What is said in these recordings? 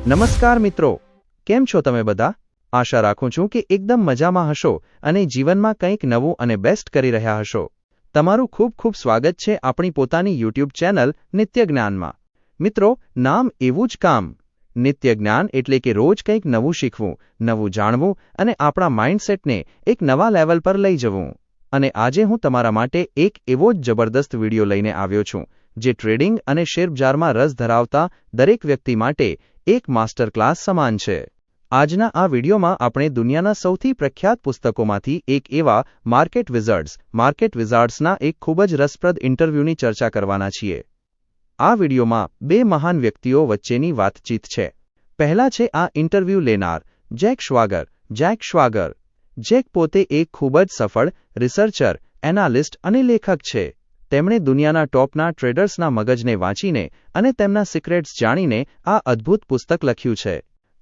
નમસ્કાર મિત્રો, કેમ છો તમે બધા? આશા રાખું છું કે એકદમ મજામાં હશો અને જીવનમાં કંઈક નવું અને બેસ્ટ કરી રહ્યા હશો. તમારું ખૂબ ખૂબ સ્વાગત છે આપણી પોતાની YouTube ચેનલ નિત્ય જ્ઞાનમાં. મિત્રો, નામ એવું જ કામ. નિત્ય જ્ઞાન એટલે કે રોજ કંઈક નવું શીખવું, નવું જાણવું અને આપણા માઇન્ડસેટને એક નવા લેવલ પર લઈ જવું. અને આજે હું તમારા માટે એક એવો જ જબરદસ્ત વિડિયો લઈને આવ્યો છું, જે ટ્રેડિંગ અને શેરબજારમાં રસ ધરાવતા દરેક વ્યક્તિ માટે એક માસ્ટર ક્લાસ સમાન છે. આજના આ વિડિયોમાં આપણે દુનિયાના સૌથી પ્રખ્યાત પુસ્તકોમાંથી એક એવા માર્કેટ વિઝાર્ડ્સના એક ખૂબ જ રસપ્રદ ઇન્ટરવ્યૂની ચર્ચા કરવાના છીએ. આ વિડિયોમાં બે મહાન વ્યક્તિઓ વચ્ચેની વાતચીત છે. પહેલા છે આ ઇન્ટરવ્યૂ લેનાર, જેક શ્વાગર. જેક પોતે એક ખૂબ જ સફળ રિસર્ચર, એનાલિસ્ટ અને લેખક છે. તેમણે દુનિયાના ટોપના ટ્રેડર્સના મગજને વાંચીને અને તેમના સિક્રેટ્સ જાણીને આ અદ્ભુત પુસ્તક લખ્યું છે.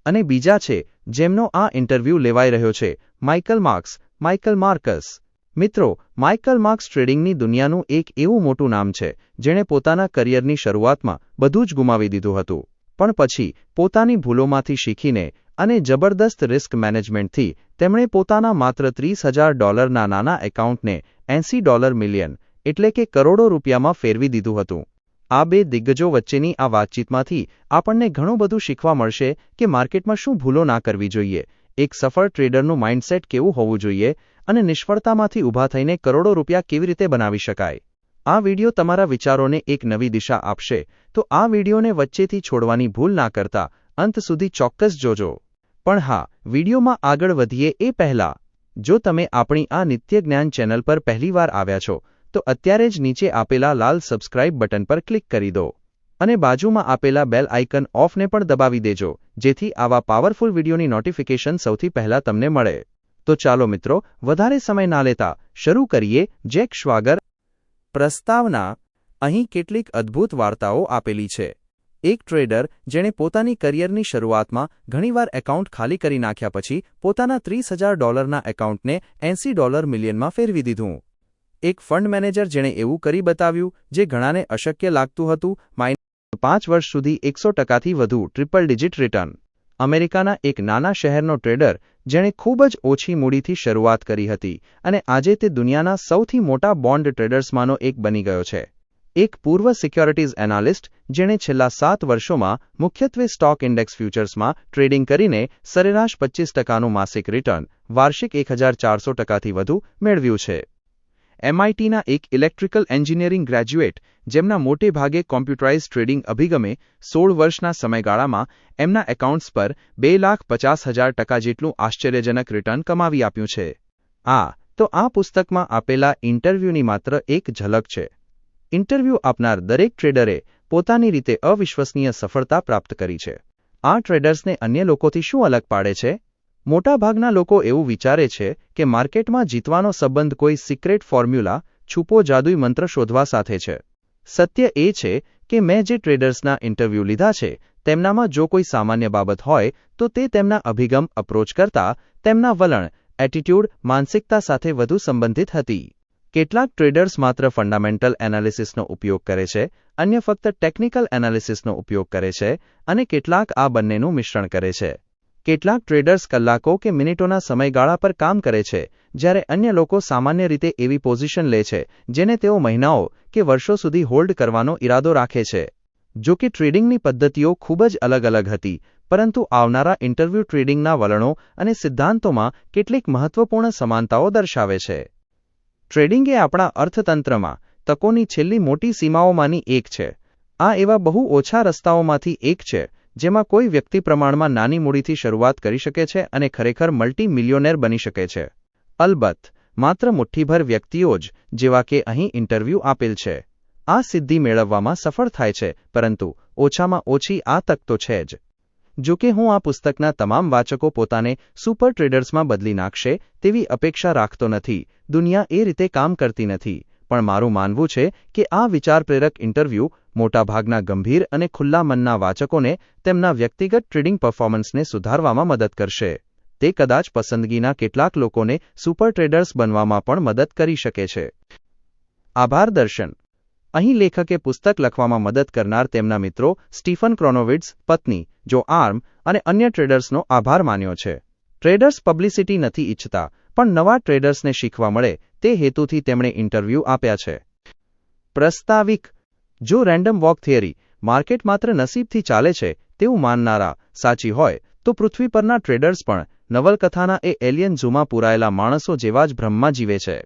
અને બીજા છે જેમનો આ ઇન્ટરવ્યૂ લેવાઈ રહ્યો છે, માઇકલ માર્કસ. મિત્રો, માઇકલ માર્કસ ટ્રેડિંગની દુનિયાનું એક એવું મોટું નામ છે જેણે પોતાના કરિયરની શરૂઆતમાં બધું જ ગુમાવી દીધું હતું, પણ પછી પોતાની ભૂલોમાંથી શીખીને અને જબરદસ્ત રિસ્ક મેનેજમેન્ટથી તેમણે પોતાના માત્ર $30,000 નાના એકાઉન્ટને $80 મિલિયન એટલે કે કરોડો રૂપિયામાં ફેરવી દીધું હતું. આ બે દિગ્ગજો વચ્ચેની આ વાતચીતમાંથી આપણને ઘણું બધું શીખવા મળશે કે માર્કેટમાં શું ભૂલો ના કરવી જોઈએ, એક સફળ ટ્રેડરનું માઇન્ડસેટ કેવું હોવું જોઈએ અને નિષ્ફળતામાંથી ઊભા થઈને કરોડો રૂપિયા કેવી રીતે બનાવી શકાય. આ વિડિયો તમારા વિચારોને એક નવી દિશા આપશે, તો આ વિડિયોને વચ્ચેથી છોડવાની ભૂલ ના કરતા અંત સુધી ચોક્કસ જોજો. પણ હા, વિડિયોમાં આગળ વધીએ એ પહેલા, જો તમે આપણી આ નિત્ય જ્ઞાન ચેનલ પર પહેલીવાર આવ્યા છો, તો અત્યારે જ નીચે આપેલા લાલ સબસ્ક્રાઇબ બટન પર ક્લિક કરી દો અને બાજુમાં આપેલા બેલ આઇકન ઓફને પણ દબાવી દેજો, જેથી આવા પાવરફુલ વિડિયોની નોટિફિકેશન સૌથી પહેલા તમને મળે. તો ચાલો મિત્રો, વધારે સમય ના લેતા શરૂ કરીએ. જેક શ્વાગર. પ્રસ્તાવના. અહીં કેટલીક અદ્ભુત વાર્તાઓ આપેલી છે. એક ટ્રેડર જેણે પોતાની કરિયરની શરૂઆતમાં ઘણીવાર એકાઉન્ટ ખાલી કરી નાખ્યા પછી પોતાના $30,000 એકાઉન્ટને $80 મિલિયનમાં ફેરવી દીધું. એક ફંડ મેનેજર જેણે એવું કરી બતાવ્યું જે ઘણાને અશક્ય લાગતું હતું, 5 વર્ષ સુધી 100%થી વધુ ટ્રિપલ ડિજિટ રિટર્ન. અમેરિકાના એક નાના શહેરનો ટ્રેડર જેણે ખૂબ જ ઓછી મૂડીથી શરૂઆત કરી હતી અને આજે તે દુનિયાના સૌથી મોટા બોન્ડ ટ્રેડર્સમાંનો એક બની ગયો છે. એક પૂર્વ સિક્યોરિટીઝ એનાલિસ્ટ જેણે છેલ્લા 7 વર્ષોમાં મુખ્યત્વે સ્ટોક ઇન્ડેક્સ ફ્યુચર્સમાં ટ્રેડિંગ કરીને સરેરાશ 25%નું માસિક રિટર્ન, વાર્ષિક 1,400%થી વધુ મેળવ્યું છે. MITના એક ઇલેક્ટ્રિકલ એન્જિનિયરિંગ ગ્રેજ્યુએટ જેમના મોટે ભાગે કોમ્પ્યુટરાઇઝ ટ્રેડિંગ અભિગમે 16 વર્ષના સમયગાળામાં એમના એકાઉન્ટ્સ પર 2,50,000% જેટલું આશ્ચર્યજનક રિટર્ન કમાવી આપ્યું છે. તો આ પુસ્તકમાં આપેલા ઇન્ટરવ્યૂની માત્ર એક ઝલક છે. ઇન્ટરવ્યૂ આપનાર દરેક ટ્રેડરે પોતાની રીતે અવિશ્વસનીય સફળતા પ્રાપ્ત કરી છે. આ ટ્રેડર્સને અન્ય લોકોથી શું અલગ પાડે છે? મોટાભાગના લોકો એવું વિચારે છે કે માર્કેટમાં જીતવાનો સંબંધ કોઈ સિક્રેટ ફોર્મ્યુલા, છુપો જાદુઈ મંત્ર શોધવા સાથે છે. સત્ય એ છે કે મેં જે ટ્રેડર્સના ઇન્ટરવ્યૂ લીધા છે, તેમનામાં જો કોઈ સામાન્ય બાબત હોય તો તે તેમના અભિગમ, અપ્રોચ કરતાં તેમના વલણ, એટીટ્યૂડ, માનસિકતા સાથે વધુ સંબંધિત હતી. કેટલાક ટ્રેડર્સ માત્ર ફંડામેન્ટલ એનાલિસિસનો ઉપયોગ કરે છે, અન્ય ફક્ત ટેકનિકલ એનાલિસિસનો ઉપયોગ કરે છે અને કેટલાક આ બંનેનું મિશ્રણ કરે છે. કેટલાક ટ્રેડર્સ કલાકો કે મિનિટોના સમયગાળા પર કામ કરે છે, જ્યારે અન્ય લોકો સામાન્ય રીતે એવી પોઝિશન લે છે જેને તેઓ મહિનાઓ કે વર્ષો સુધી હોલ્ડ કરવાનો ઈરાદો રાખે છે. જો કે ટ્રેડિંગની પદ્ધતિઓ ખૂબ જ અલગ હતી, પરંતુ આવનારા ઇન્ટરવ્યૂ ટ્રેડિંગના વલણો અને સિદ્ધાંતોમાં કેટલીક મહત્વપૂર્ણ સમાનતાઓ દર્શાવે છે. ટ્રેડિંગ એ આપણા અર્થતંત્રમાં તકોની છેલ્લી મોટી સીમાઓમાંની એક છે. આ એવા બહુ ઓછા રસ્તાઓમાંથી એક છે જેમાં કોઈ વ્યક્તિ પ્રમાણમાં નાની મૂડીથી શરૂઆત કરી શકે છે અને ખરેખર મલ્ટી મિલિયોનેર બની શકે છે. અલબત્ત, માત્ર મુઠ્ઠીભર વ્યક્તિઓ જ, જેવા કે અહીં ઇન્ટરવ્યૂ આપેલ છે, આ સિદ્ધિ મેળવવામાં સફળ થાય છે, પરંતુ ઓછામાં ઓછી આ તક તો છે જ. જો કે હું આ પુસ્તકના તમામ વાચકો પોતાને સુપર ટ્રેડર્સમાં બદલી નાખશે તેવી અપેક્ષા રાખતો નથી. દુનિયા એ રીતે કામ કરતી નથી. પણ મારું માનવું છે કે આ વિચારપ્રેરક ઇન્ટરવ્યૂ મોટાભાગના ગંભીર અને ખુલ્લા મનના વાચકોને તેમના વ્યક્તિગત ટ્રેડિંગ પરફોર્મન્સને સુધારવામાં મદદ કરશે. તે કદાચ પસંદગીના કેટલાક લોકોને સુપર ટ્રેડર્સ બનવામાં પણ મદદ કરી શકે છે. આભાર દર્શન. અહીં લેખકે પુસ્તક લખવામાં મદદ કરનાર તેમના મિત્રો સ્ટીફન ક્રોનોવિટ્ઝ, પત્ની જો આર્મ અને અન્ય ટ્રેડર્સનો આભાર માન્યો છે. ટ્રેડર્સ પબ્લિસિટી નથી ઈચ્છતા, પણ નવા ટ્રેડર્સને શીખવા મળે તે હેતુથી તેમણે ઇન્ટરવ્યૂ આપ્યા છે. પ્રસ્તાવિક: જો રેન્ડમ વોક થિયરી, માર્કેટ માત્ર નસીબથી ચાલે છે તેવું માનનારા સાચી હોય તો પૃથ્વી પરના ટ્રેડર્સ પણ નવલકથાના એ એલિયન ઝૂમાં પૂરાયેલા માણસો જેવા જ ભ્રમમાં જીવે છે.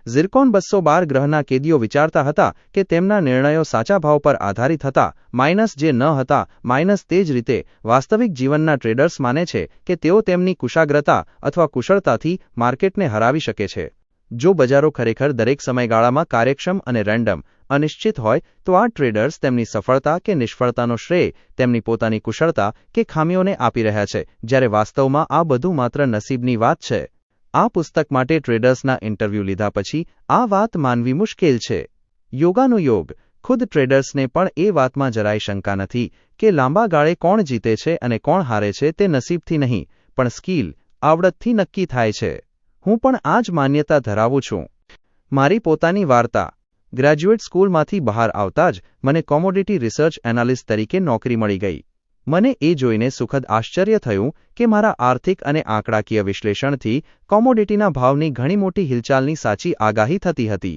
ઝિરકોન 212 ગ્રહના કેદીઓ વિચારતા હતા કે તેમના નિર્ણયો સાચા ભાવ પર આધારિત હતા, માઇનસ જે ન હતા માઇનસ. તે જ રીતે વાસ્તવિક જીવનના ટ્રેડર્સ માને છે કે તેઓ તેમની કુશાગ્રતા અથવા કુશળતાથી માર્કેટને હરાવી શકે છે. જો બજારો ખરેખર દરેક સમયગાળામાં કાર્યક્ષમ અને રેન્ડમ અનિશ્ચિત હોય તો આ ટ્રેડર્સ તેમની સફળતા કે નિષ્ફળતાનો શ્રેય તેમની પોતાની કુશળતા કે ખામીઓને આપી રહ્યા છે, જ્યારે વાસ્તવમાં આ બધું માત્ર નસીબની વાત છે. આ પુસ્તક માટે ટ્રેડર્સના ઇન્ટરવ્યૂ લીધા પછી આ વાત માનવી મુશ્કેલ છે. યોગાનુયોગ: ખુદ ટ્રેડર્સને પણ એ વાતમાં જરાય શંકા નથી કે લાંબા ગાળે કોણ જીતે છે અને કોણ હારે છે તે નસીબથી નહીં પણ સ્કિલ, આવડતથી નક્કી થાય છે. હું પણ આ જ માન્યતા ધરાવું છું. મારી પોતાની વાર્તા: ગ્રેજ્યુએટ સ્કૂલમાંથી બહાર આવતા જ મને કોમોડિટી રિસર્ચ એનાલિસ્ટ તરીકે નોકરી મળી ગઈ. મને એ જોઈને સુખદ આશ્ચર્ય થયું કે મારા આર્થિક અને આંકડાકીય વિશ્લેષણથી કોમોડિટીના ભાવની ઘણી મોટી હિલચાલની સાચી આગાહી થતી હતી.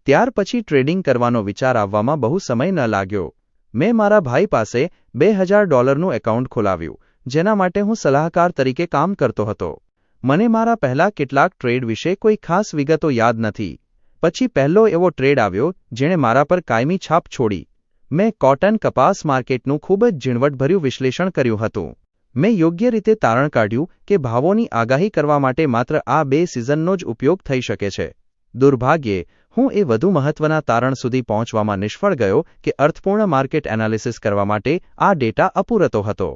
ત્યાર પછી ટ્રેડિંગ કરવાનો વિચાર આવવામાં બહુ સમય ન લાગ્યો. મેં મારા ભાઈ પાસે $2000નું એકાઉન્ટ ખોલાવ્યું, જેના માટે હું સલાહકાર તરીકે કામ કરતો હતો. મને મારા પહેલા કેટલાક ટ્રેડ વિશે કોઈ ખાસ વિગતો યાદ નથી. પછી પહેલો એવો ટ્રેડ આવ્યો જેણે મારા પર કાયમી છાપ છોડી. મેં કોટન કપાસ માર્કેટનું ખૂબ જ ઝીણવટભર્યું વિશ્લેષણ કર્યું હતું. મેં યોગ્ય રીતે તારણ કાઢ્યું કે ભાવોની આગાહી કરવા માટે માત્ર આ 2 સિઝનનો જ ઉપયોગ થઈ શકે છે. દુર્ભાગ્યે, હું એ વધુ મહત્વના તારણ સુધી પહોંચવામાં નિષ્ફળ ગયો કે અર્થપૂર્ણ માર્કેટ એનાલિસિસ કરવા માટે આ ડેટા અપૂરતો હતો.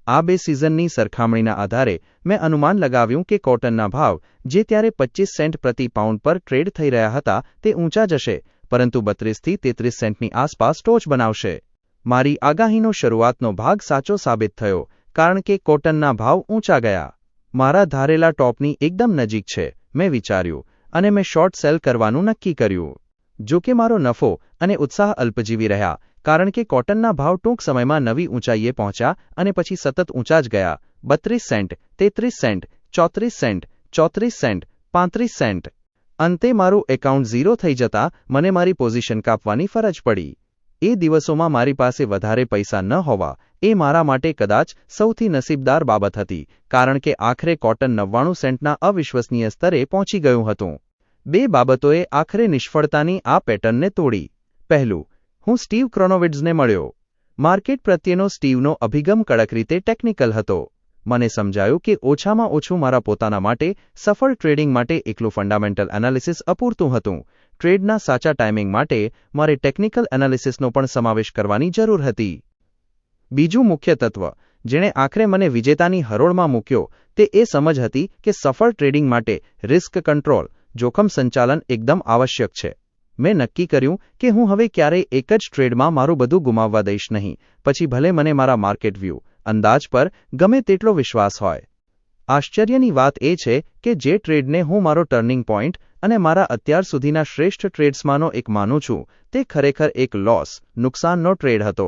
આ 2 સિઝનની સરખામણીના આધારે મેં અનુમાન લગાવ્યું કે કોટનના ભાવ, જે ત્યારે 25 સેન્ટ પ્રતિ પાઉન્ડ પર ટ્રેડ થઈ રહ્યા હતા, તે ઊંચા જશે, પરંતુ 32 થી 33 સેન્ટની આસપાસ ટોચ બનાવશે. મારી આગાહીનો શરૂઆતનો ભાગ સાચો સાબિત થયો, કારણ કે કોટનના ભાવ ઊંચા ગયા. મારા ધારેલા ટોપની એકદમ નજીક છે, મેં વિચાર્યું, અને મેં શોર્ટ સેલ કરવાનું નક્કી કર્યું. જો કે મારો નફો અને ઉત્સાહ અલ્પજીવી રહ્યા, કારણ કે કોટનના ભાવ ટૂંક સમયમાં નવી ઊંચાઈએ પહોંચ્યા અને પછી સતત ઊંચા જ ગયા. 32 cent, 33 cent, 34 cent, 34 cent, 35 cent. અંતે મારું એકાઉન્ટ ઝીરો થઈ જતાં મને મારી પોઝિશન કાપવાની ફરજ પડી. એ દિવસોમાં મારી પાસે વધારે પૈસા ન હોવા એ મારા માટે કદાચ સૌથી નસીબદાર બાબત હતી, કારણ કે આખરે કોટન 99 સેન્ટના અવિશ્વસનીય સ્તરે પહોંચી ગયું હતું. 2 બાબતોએ આખરે નિષ્ફળતાની આ પેટર્નને તોડી. પહેલું, હું સ્ટીવ ક્રોનોવિટ્ઝને મળ્યો. માર્કેટ પ્રત્યેનો સ્ટીવનો અભિગમ કડક રીતે ટેકનિકલ હતો. મને સમજાયું કે ઓછામાં ઓછું મારા પોતાના માટે સફળ ટ્રેડિંગ માટે એકલું ફંડામેન્ટલ એનાલિસિસ અપૂરતું હતું. ટ્રેડના સાચા ટાઈમિંગ માટે મારે ટેકનિકલ એનાલિસિસનો પણ સમાવેશ કરવાની જરૂર હતી. બીજું મુખ્ય તત્વ જેણે આખરે મને વિજેતાની હરોળમાં મૂક્યો તે એ સમજ હતી કે સફળ ટ્રેડિંગ માટે રિસ્ક કંટ્રોલ, જોખમ સંચાલન એકદમ આવશ્યક છે. મેં નક્કી કર્યું કે હું હવે ક્યારેય એક જ ટ્રેડમાં મારું બધું ગુમાવવા દઈશ નહીં, પછી ભલે મને મારા માર્કેટ વ્યૂ, અંદાજ પર ગમે તેટલો વિશ્વાસ હોય. આશ્ચર્યની વાત એ છે કે જે ટ્રેડને હું મારો ટર્નિંગ પોઈન્ટ અને મારા અત્યાર સુધીના શ્રેષ્ઠ ટ્રેડ્સમાંનો એક માનું છું, તે ખરેખર એક નુકસાનનો ટ્રેડ હતો.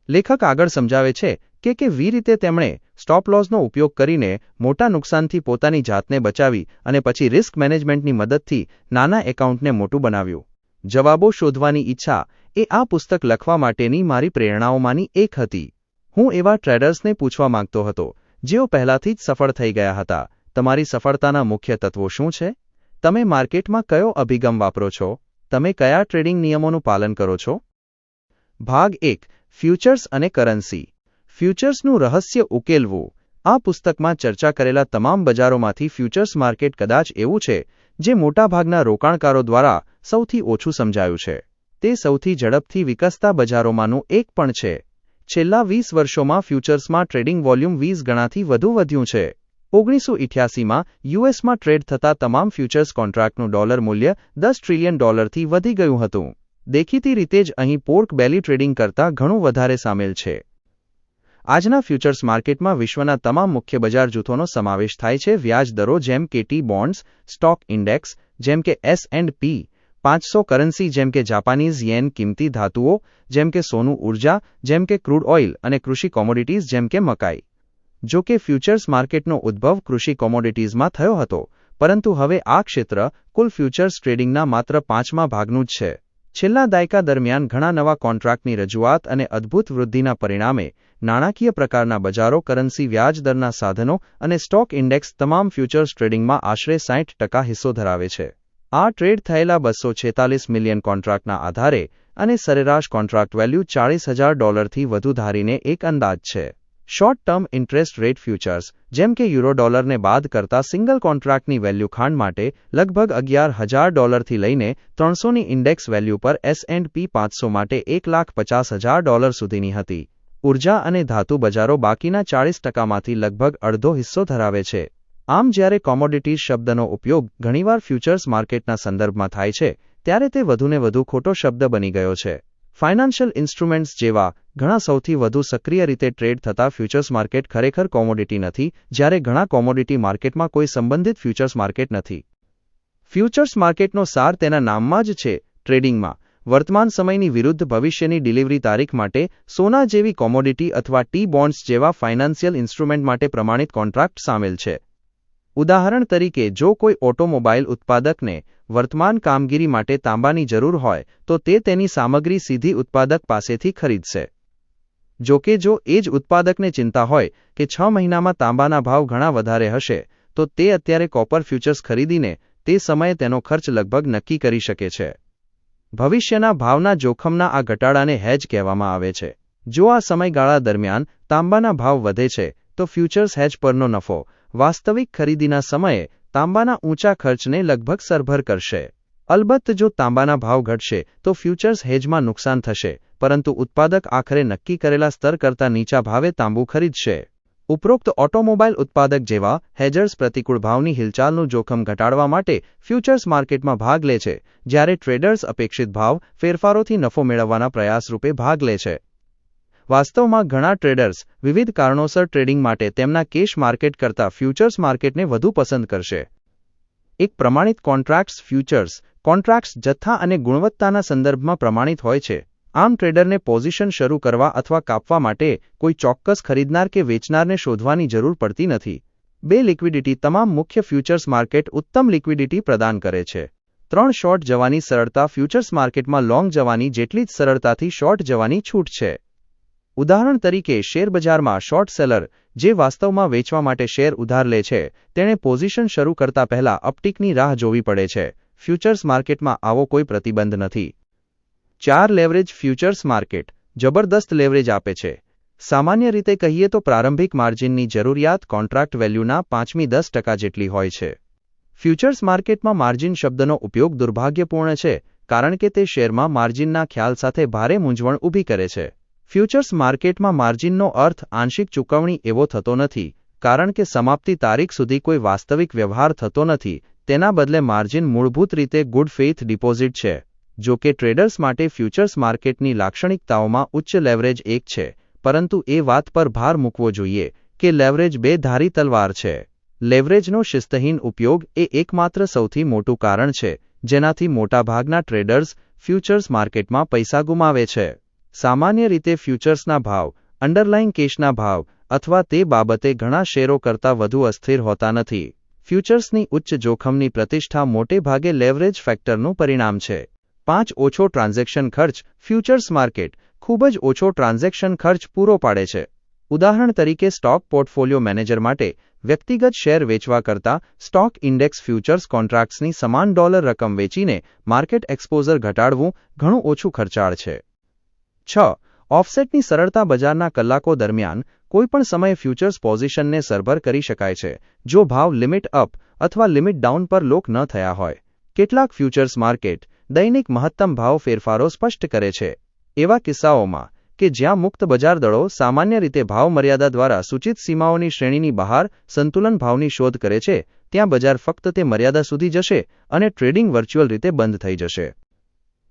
લેખક આગળ સમજાવે છે કે કેવી રીતે તેમણે સ્ટોપ લોસનો ઉપયોગ કરીને મોટા નુકસાનથી પોતાની જાતને બચાવી અને પછી રિસ્ક મેનેજમેન્ટની મદદથી નાના એકાઉન્ટને મોટું બનાવ્યું. જવાબો શોધવાની ઈચ્છા એ આ પુસ્તક લખવા માટેની મારી પ્રેરણાઓમાંની એક હતી. હું એવા ટ્રેડર્સને પૂછવા માંગતો હતો જેઓ પહેલાથી જ સફળ થઈ ગયા હતા, તમારી સફળતાના મુખ્ય તત્વો શું છે? તમે માર્કેટમાં કયો અભિગમ વાપરો છો? તમે કયા ટ્રેડિંગ નિયમોનું પાલન કરો છો? ભાગ 1. ફ્યુચર્સ અને કરન્સી. ફ્યુચર્સનું રહસ્ય ઉકેલવું. આ પુસ્તકમાં ચર્ચા કરેલા તમામ બજારોમાંથી ફ્યુચર્સ માર્કેટ કદાચ એવું છે જે મોટાભાગના રોકાણકારો દ્વારા સૌથી ઓછું સમજાયું છે. તે સૌથી ઝડપથી વિકસતા બજારોમાંનું એક પણ છે. છેલ્લા 20 વર્ષોમાં ફ્યુચર્સમાં ટ્રેડિંગ વોલ્યુમ 20 ગણાથી વધુ વધ્યું છે. 1988માં યુએસમાં ટ્રેડ થતા તમામ ફ્યુચર્સ કોન્ટ્રાક્ટનું ડોલર મૂલ્ય $10 ટ્રિલિયન વધી ગયું હતું. દેખીતી રીતે જ અહીં પોર્ક બેલી ટ્રેડિંગ કરતાં ઘણું વધારે સામેલ છે. આજના ફ્યુચર્સ માર્કેટમાં વિશ્વના તમામ મુખ્ય બજાર જૂથોનો સમાવેશ થાય છે. વ્યાજ દરો જેમ કે ટી બોન્ડ્સ, સ્ટોક ઇન્ડેક્સ જેમ કે S&P 500 કરન્સી જેમ કે જાપાનીઝ યેન, કિંમતી ધાતુઓ જેમ કે સોનું, ઉર્જા જેમ કે ક્રૂડ ઓઇલ અને કૃષિ કોમોડિટીઝ જેમ કે મકાઈ. જો કે ફ્યુચર્સ માર્કેટનો ઉદ્ભવ કૃષિ કોમોડિટીઝમાં થયો હતો, પરંતુ હવે આ ક્ષેત્ર કુલ ફ્યુચર્સ ટ્રેડિંગના માત્ર 5મા ભાગનું જ છે. છેલ્લા દાયકા દરમિયાન ઘણા નવા કોન્ટ્રાક્ટની રજૂઆત અને અદ્ભુત વૃદ્ધિના પરિણામે નાણાકીય પ્રકારના બજારો, કરન્સી, વ્યાજ દરના સાધનો અને સ્ટોક ઇન્ડેક્સ તમામ ફ્યુચર્સ ટ્રેડિંગમાં આશરે 60% હિસ્સો ધરાવે છે. આ ટ્રેડ થયેલા $246 મિલિયન કોન્ટ્રાક્ટના આધારે અને સરેરાશ કોન્ટ્રાક્ટ વેલ્યુ $40,000થી વધુ ધારીને એક અંદાજ છે. Short term interest rate futures જેમ કે યુરો ડોલરને બાદ કરતા સિંગલ કોન્ટ્રાક્ટની વેલ્યુ ખાંડ માટે લગભગ $11,000થી લઈને 300ની ઇન્ડેક્સ વેલ્યુ પર S&P 500 માટે $1,50,000 સુધીની હતી. ઉર્જા અને ધાતુ બજારો બાકીના 40%માંથી લગભગ અડધો હિસ્સો ધરાવે છે. આમ જ્યારે કોમોડિટીઝ શબ્દનો ઉપયોગ ઘણીવાર ફ્યુચર્સ માર્કેટના સંદર્ભમાં થાય છે, ત્યારે તે વધુને વધુ ખોટો શબ્દ બની ગયો છે. ફાઇનાન્શિયલ ઇન્સ્ટ્રુમેન્ટ્સ જેવા ઘણા સૌથી વધુ સક્રિય રીતે ટ્રેડ થતા ફ્યુચર્સ માર્કેટ ખરેખર કોમોડિટી નથી, જ્યારે ઘણા કોમોડિટી માર્કેટમાં કોઈ સંબંધિત ફ્યુચર્સ માર્કેટ નથી. ફ્યુચર્સ માર્કેટનો સાર તેના નામમાં જ છે. ટ્રેડિંગમાં વર્તમાન સમયની વિરુદ્ધ ભવિષ્યની ડિલિવરી તારીખ માટે સોના જેવી કોમોડિટી અથવા ટી-બોન્ડ્સ જેવા ફાઇનાન્શિયલ ઇન્સ્ટ્રુમેન્ટ માટે પ્રમાણિત કોન્ટ્રાક્ટ સામેલ છે. ઉદાહરણ તરીકે, જો કોઈ ઓટોમોબાઈલ ઉત્પાદકને વર્તમાન કામગીરી માટે તાંબાની જરૂર હોય તો તે તેની સામગ્રી સીધી ઉત્પાદક પાસેથી ખરીદશે. જો કે જો એ જ ઉત્પાદકને ચિંતા હોય કે 6 મહિનામાં તાંબાના ભાવ ઘણા વધારે હશે, તો તે અત્યારે કોપર ફ્યુચર્સ ખરીદીને તે સમયે તેનો ખર્ચ લગભગ નક્કી કરી શકે છે. ભવિષ્યના ભાવના જોખમના આ ઘટાડાને હેજ કહેવામાં આવે છે. જો આ સમયગાળા દરમિયાન તાંબાના ભાવ વધે છે, તો ફ્યુચર્સ હેજ પરનો નફો વાસ્તવિક ખરીદીના સમયે તાંબાના ઊંચા ખર્ચને લગભગ સરભર કરશે. અલબત્ત જો તાંબાના ભાવ ઘટશે તો ફ્યુચર્સ હેજમાં નુકસાન થશે, પરંતુ ઉત્પાદક આખરે નક્કી કરેલા સ્તર કરતાં નીચા ભાવે તાંબુ ખરીદશે. ઉપરોક્ત ઓટોમોબાઈલ ઉત્પાદક જેવા હેજર્સ પ્રતિકૂળ ભાવની હિલચાલનું જોખમ ઘટાડવા માટે ફ્યુચર્સ માર્કેટમાં ભાગ લે છે, જ્યારે ટ્રેડર્સ અપેક્ષિત ભાવ ફેરફારોથી નફો મેળવવાના પ્રયાસ રૂપે ભાગ લે છે. વાસ્તવમાં ઘણા ટ્રેડર્સ વિવિધ કારણોસર ટ્રેડિંગ માટે તેમના કેશ માર્કેટ કરતાં ફ્યુચર્સ માર્કેટને વધુ પસંદ કરશે. એક પ્રમાણિત કોન્ટ્રાક્ટ્સ ફ્યુચર્સ કોન્ટ્રાક્ટ્સ જથ્થા અને ગુણવત્તાના સંદર્ભમાં પ્રમાણિત હોય છે. આમ ટ્રેડરને પોઝિશન શરૂ કરવા અથવા કાપવા માટે કોઈ ચોક્કસ ખરીદનાર કે વેચનારને શોધવાની જરૂર પડતી નથી. 2 લિક્વિડિટી તમામ મુખ્ય ફ્યુચર્સ માર્કેટ ઉત્તમ લિક્વિડિટી પ્રદાન કરે છે. 3 શોર્ટ જવાની સરળતા ફ્યુચર્સ માર્કેટમાં લોંગ જવાની જેટલી જ સરળતાથી શોર્ટ જવાની છૂટ છે. ઉદાહરણ તરીકે, શેરબજારમાં શોર્ટ સેલર જે વાસ્તવમાં વેચવા માટે શેર ઉધાર લે છે, તેણે પોઝિશન શરૂ કરતા પહેલા અપટિકની રાહ જોવી પડે છે. ફ્યુચર્સ માર્કેટમાં આવો કોઈ પ્રતિબંધ નથી. 4 લેવરેજ ફ્યુચર્સ માર્કેટ જબરદસ્ત લેવરેજ આપે છે. સામાન્ય રીતે કહીએ તો પ્રારંભિક માર્જિનની જરૂરિયાત કોન્ટ્રાક્ટ વેલ્યુના 5-10% જેટલી હોય છે. ફ્યુચર્સ માર્કેટમાં માર્જિન શબ્દનો ઉપયોગ દુર્ભાગ્યપૂર્ણ છે, કારણ કે તે શેરમાં માર્જિનના ખ્યાલ સાથે ભારે મૂંઝવણ ઊભી કરે છે. ફ્યુચર્સ માર્કેટમાં માર્જિનનો અર્થ આંશિક ચૂકવણી એવો થતો નથી, કારણ કે સમાપ્તિ તારીખ સુધી કોઈ વાસ્તવિક વ્યવહાર થતો નથી. તેના બદલે માર્જિન મૂળભૂત રીતે ગુડ ફેઇથ ડિપોઝિટ છે. જો કે ટ્રેડર્સ માટે ફ્યુચર્સ માર્કેટની લાક્ષણિકતાઓમાં ઉચ્ચ લેવરેજ એક છે, પરંતુ એ વાત પર ભાર મૂકવો જોઈએ કે લેવરેજ 2 ધારી તલવાર છે. લેવરેજનો શિસ્તહીન ઉપયોગ એ એકમાત્ર સૌથી મોટું કારણ છે જેનાથી મોટાભાગના ટ્રેડર્સ ફ્યુચર્સ માર્કેટમાં પૈસા ગુમાવે છે. સામાન્ય રીતે ફ્યુચર્સના ભાવ અંડરલાઇંગ કેશના ભાવ અથવા તે બાબતે ઘણા શેરો કરતાં વધુ અસ્થિર હોતા નથી. ફ્યુચર્સની ઉચ્ચ જોખમની પ્રતિષ્ઠા મોટે ભાગે લેવરેજ ફેક્ટરનું પરિણામ છે. 5 ઓછો ટ્રાન્ઝેક્શન ખર્ચ ફ્યુચર્સ માર્કેટ ખૂબ જ ઓછો ટ્રાન્ઝેક્શન ખર્ચ પૂરો પાડે છે. ઉદાહરણ તરીકે, સ્ટોક પોર્ટફોલિયો મેનેજર માટે વ્યક્તિગત શેર વેચવા કરતાં સ્ટોક ઇન્ડેક્સ ફ્યુચર્સ કોન્ટ્રાક્ટ્સની સમાન ડોલર રકમ વેચીને માર્કેટ એક્સપોઝર ઘટાડવું ઘણું ઓછું ખર્ચાળ છે. 6. ઓફસેટની સરળતા બજારના કલાકો દરમિયાન કોઈપણ સમયે ફ્યુચર્સ પોઝિશનને સરભર કરી શકાય છે, જો ભાવ લિમિટ અપ અથવા લિમિટ ડાઉન પર લોક ન થયા હોય. કેટલાક ફ્યુચર્સ માર્કેટ દૈનિક મહત્તમ ભાવ ફેરફારો સ્પષ્ટ કરે છે. એવા કિસ્સાઓમાં કે જ્યાં મુક્ત બજાર દળો સામાન્ય રીતે ભાવ મર્યાદા દ્વારા સૂચિત સીમાઓની શ્રેણીની બહાર સંતુલન ભાવની શોધ કરે છે, ત્યાં બજાર ફક્ત તે મર્યાદા સુધી જશે અને ટ્રેડિંગ વર્ચ્યુઅલ રીતે બંધ થઈ જશે.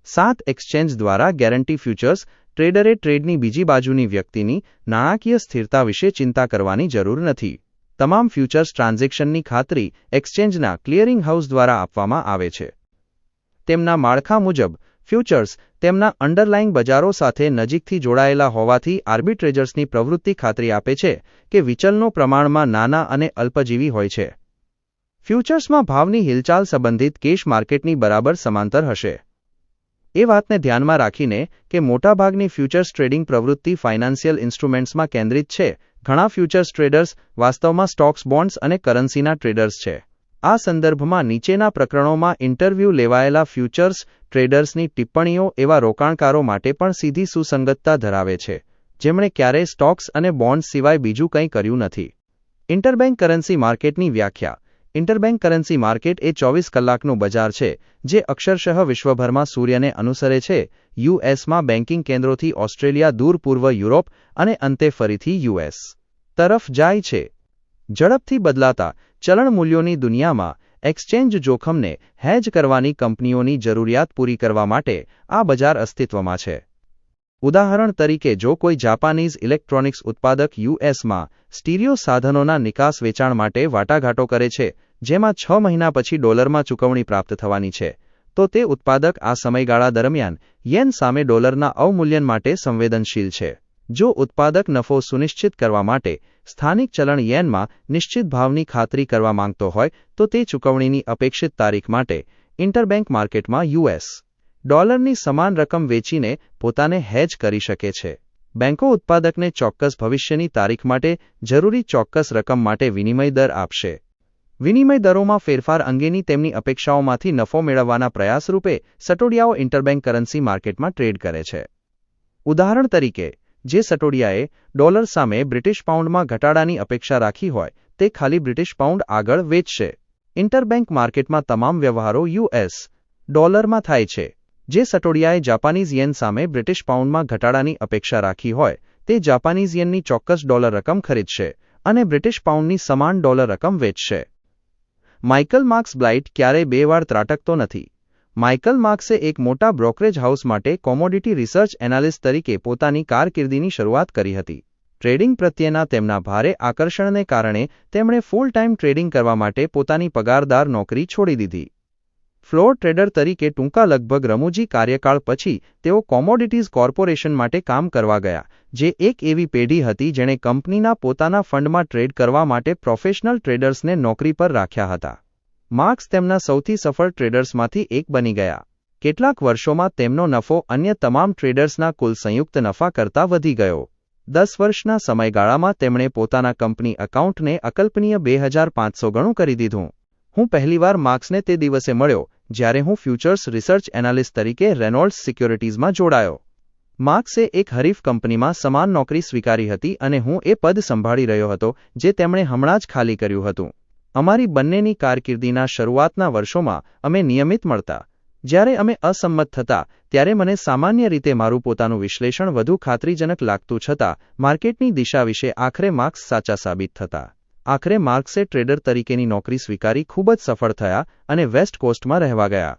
7. એક્સચેન્જ દ્વારા ગેરંટી ફ્યુચર્સ ટ્રેડરે ટ્રેડની બીજી બાજુની વ્યક્તિની નાણાકીય સ્થિરતા વિશે ચિંતા કરવાની જરૂર નથી. તમામ ફ્યુચર્સ ટ્રાન્ઝેક્શનની ખાતરી એક્સચેન્જના ક્લિયરિંગ હાઉસ દ્વારા આપવામાં આવે છે. તેમના માળખા મુજબ ફ્યુચર્સ તેમના અંડરલાઇંગ બજારો સાથે નજીકથી જોડાયેલા હોવાથી આર્બિટ્રેજર્સની પ્રવૃત્તિ ખાતરી આપે છે કે વિચલનો પ્રમાણમાં નાના અને અલ્પજીવી હોય છે. ફ્યુચર્સમાં ભાવની હિલચાલ સંબંધિત કેશ માર્કેટની બરાબર સમાંતર હશે. એ વાતને ધ્યાનમાં રાખીને કે મોટાભાગની ફ્યુચર્સ ટ્રેડિંગ પ્રવૃત્તિ ફાઇનાન્સિયલ ઇન્સ્ટ્રુમેન્ટ્સમાં કેન્દ્રિત છે, ઘણા ફ્યુચર્સ ટ્રેડર્સ વાસ્તવમાં સ્ટોક્સ, બોન્ડ્સ અને કરન્સીના ટ્રેડર્સ છે. આ સંદર્ભમાં નીચેના પ્રકરણોમાં ઇન્ટરવ્યૂ લેવાયેલા ફ્યુચર્સ ટ્રેડર્સની ટિપ્પણીઓ એવા રોકાણકારો માટે પણ સીધી સુસંગતતા ધરાવે છે જેમણે ક્યારેય સ્ટોક્સ અને બોન્ડ્સ સિવાય બીજું કંઈ કર્યું નથી. ઇન્ટરબેંક કરન્સી માર્કેટની વ્યાખ્યા. ઇન્ટરબેંક કરન્સી માર્કેટ એ 24 કલાકનું બજાર છે જે અક્ષરશઃ વિશ્વભરમાં સૂર્યને અનુસરે છે, યુએસમાં બેન્કિંગ કેન્દ્રોથી ઓસ્ટ્રેલિયા દૂર પૂર્વ યુરોપ અને અંતે ફરીથી યુએસ તરફ જાય છે. ઝડપથી બદલાતા ચલણ મૂલ્યોની દુનિયામાં એક્સચેન્જ જોખમને હેજ કરવાની કંપનીઓની જરૂરિયાત પૂરી કરવા માટે આ બજાર અસ્તિત્વમાં છે. ઉદાહરણ તરીકે, જો કોઈ જાપાનીઝ ઇલેક્ટ્રોનિક્સ ઉત્પાદક યુએસમાં સ્ટીરિયો સાધનોના નિકાસ વેચાણ માટે વાટાઘાટો કરે છે જેમાં 6 મહિના પછી ડોલરમાં ચૂકવણી પ્રાપ્ત થવાની છે, તો તે ઉત્પાદક આ સમયગાળા દરમિયાન યેન સામે ડોલરના અવમૂલ્યન માટે સંવેદનશીલ છે. જો ઉત્પાદક નફો સુનિશ્ચિત કરવા માટે સ્થાનિક ચલણ યેનમાં નિશ્ચિત ભાવની ખાતરી કરવા માંગતો હોય તો તે ચૂકવણીની અપેક્ષિત તારીખ માટે ઇન્ટરબેંક માર્કેટમાં યુએસ ડોલરની સમાન રકમ વેચીને પોતાને હેજ કરી શકે છે. બેંકો ઉત્પાદકને ચોક્કસ ભવિષ્યની તારીખ માટે જરૂરી ચોક્કસ રકમ માટે વિનિમય દર આપશે. વિનિમય દરોમાં ફેરફાર અંગેની તેમની અપેક્ષાઓમાંથી નફો મેળવવાના પ્રયાસ રૂપે સટોડિયાઓ ઇન્ટરબેંક કરન્સી માર્કેટમાં ટ્રેડ કરે છે. ઉદાહરણ તરીકે, જે સટોડિયાએ ડોલર સામે બ્રિટિશ પાઉન્ડમાં ઘટાડાની અપેક્ષા રાખી હોય તે ખાલી બ્રિટિશ પાઉન્ડ આગળ વેચશે. ઇન્ટરબેંક માર્કેટમાં તમામ વ્યવહારો યુએસ ડોલરમાં થાય છે. જે સટોડિયાએ જાપાનીઝ યેન સામે બ્રિટિશ પાઉન્ડમાં ઘટાડાની અપેક્ષા રાખી હોય તે જાપાનીઝ યેનની ચોક્કસ ડોલર રકમ ખરીદશે અને બ્રિટિશ પાઉન્ડની સમાન ડોલર રકમ વેચશે. માઇકલ માર્ક્સ બ્લાઇટ ક્યારેય બે વાર ત્રાટકતો નથી. માઇકલ માર્ક્સે એક મોટા બ્રોકરેજ હાઉસ માટે કોમોડિટી રિસર્ચ એનાલિસ્ટ તરીકે પોતાની કારકિર્દીની શરૂઆત કરી હતી. ટ્રેડિંગ પ્રત્યેના તેમના ભારે આકર્ષણને કારણે તેમણે ફૂલ ટાઈમ ટ્રેડિંગ કરવા માટે પોતાની પગારદાર નોકરી છોડી દીધી. ફ્લોર ટ્રેડર તરીકે ટૂંકા લગભગ રમૂજી કાર્યકાળ પછી તેઓ કોમોડિટીઝ કોર્પોરેશન માટે કામ કરવા ગયા, જે એક એવી પેઢી હતી જેણે કંપનીના પોતાના ફંડમાં ટ્રેડ કરવા માટે પ્રોફેશનલ ટ્રેડર્સને નોકરી પર રાખ્યા હતા. માર્ક્સ તેમના સૌથી સફળ ટ્રેડર્સમાંથી એક બની ગયા. કેટલાક વર્ષોમાં તેમનો નફો અન્ય તમામ ટ્રેડર્સના કુલ સંયુક્ત નફા કરતાં વધી ગયો. 10 વર્ષના સમયગાળામાં તેમણે પોતાના કંપની એકાઉન્ટને અકલ્પનીય 2500 ગણું કરી દીધું. હું પહેલીવાર માર્ક્સને તે દિવસે મળ્યો જ્યારે હું ફ્યુચર્સ રિસર્ચ એનાલિસ્ટ તરીકે રેનોલ્ડ્સ સિક્યોરિટીઝમાં જોડાયો. માર્ક્સે એક હરીફ કંપનીમાં સમાન નોકરી સ્વીકારી હતી અને હું એ પદ સંભાળી રહ્યો હતો જે તેમણે હમણાં જ ખાલી કર્યું હતું. અમારી બંનેની કારકિર્દીના શરૂઆતના વર્ષોમાં અમે નિયમિત મળતા. જ્યારે અમે અસંમત થતા ત્યારે મને સામાન્ય રીતે મારું પોતાનું વિશ્લેષણ વધુ ખાતરીજનક લાગતું છતાં માર્કેટની દિશા વિશે આખરે માર્ક્સ સાચા સાબિત થતા. આખરે માર્ક્સે ટ્રેડર તરીકેની નોકરી સ્વીકારી ખૂબ જ સફળ થયા અને વેસ્ટ કોસ્ટમાં રહેવા ગયા.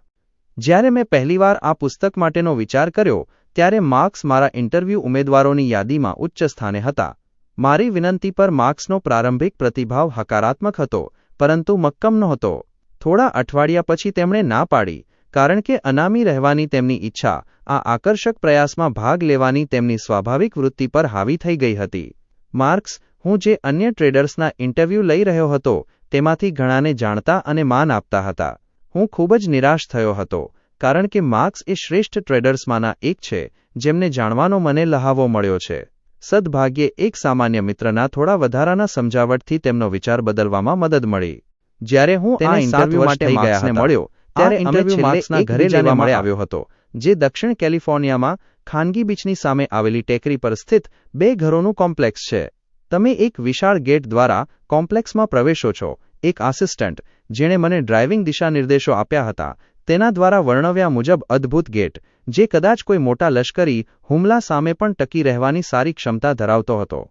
જ્યારે મેં પહેલીવાર આ પુસ્તક માટેનો વિચાર કર્યો ત્યારે માર્ક્સ મારા ઇન્ટરવ્યૂ ઉમેદવારોની યાદીમાં ઉચ્ચ સ્થાને હતા. મારી વિનંતી પર માર્ક્સનો પ્રારંભિક પ્રતિભાવ હકારાત્મક હતો, પરંતુ મક્કમ નહોતો. થોડા અઠવાડિયા પછી તેમણે ના પાડી, કારણ કે અનામી રહેવાની તેમની ઈચ્છા આ આકર્ષક પ્રયાસમાં ભાગ લેવાની તેમની સ્વાભાવિક વૃત્તિ પર હાવી થઈ ગઈ હતી. માર્ક્સ, હું જે અન્ય ટ્રેડર્સના ઇન્ટરવ્યૂ લઈ રહ્યો હતો તેમાંથી ઘણાને જાણતા અને માન આપતા હતા. હું ખૂબ જ નિરાશ થયો હતો, કારણ કે માર્ક્સ એ શ્રેષ્ઠ ટ્રેડર્સમાંના એક છે જેમને જાણવાનો મને લહાવો મળ્યો છે. સદભાગ્યે એક સામાન્ય મિત્રના થોડા વધારાના સમજાવટથી તેમનો વિચાર બદલવામાં મદદ મળી. જ્યારે હું આ ઇન્ટરવ્યૂ માટે માર્ક્સને મળ્યો ત્યારે ઇન્ટરવ્યૂ માર્ક્સના ઘરે લેવામાં આવ્યો હતો, જે દક્ષિણ કેલિફોર્નિયામાં ખાનગી બીચની સામે આવેલી ટેકરી પર સ્થિત 2 ઘરોનું કોમ્પ્લેક્સ છે. તમે એક વિશાળ ગેટ દ્વારા કોમ્પ્લેક્સમાં પ્રવેશો છો. એક આસિસ્ટન્ટ, જેણે મને ડ્રાઇવિંગ દિશા નિર્દેશો આપ્યા હતા, તેના દ્વારા વર્ણવ્યા મુજબ અદ્ભુત ગેટ, જે કદાચ કોઈ મોટા લશ્કરી હુમલા સામે પણ ટકી રહેવાની સારી ક્ષમતા ધરાવતો હતો.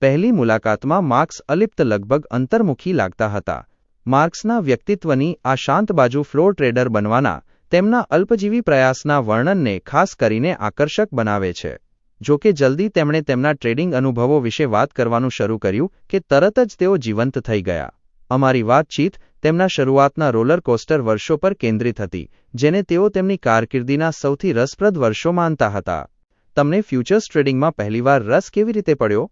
પહેલી મુલાકાતમાં માર્ક્સ અલિપ્ત, લગભગ અંતર્મુખી લાગતા હતા. માર્ક્સના વ્યક્તિત્વની આ શાંત બાજુ ફ્લોર ટ્રેડર બનવાના તેમના અલ્પજીવી પ્રયાસના વર્ણનને ખાસ કરીને આકર્ષક બનાવે છે. જો કે જલ્દી તેમણે તેમના ટ્રેડિંગ અનુભવો વિશે વાત કરવાનું શરૂ કર્યું કે તરત જ તેઓ જીવંત થઈ ગયા. અમારી વાતચીત તેમના શરૂઆતના રોલર કોસ્ટર વર્ષો પર કેન્દ્રિત હતી, જેને તેઓ તેમની કારકિર્દીના સૌથી રસપ્રદ વર્ષો માનતા હતા. તમને ફ્યુચર્સ ટ્રેડિંગમાં પહેલીવાર રસ કેવી રીતે પડ્યો?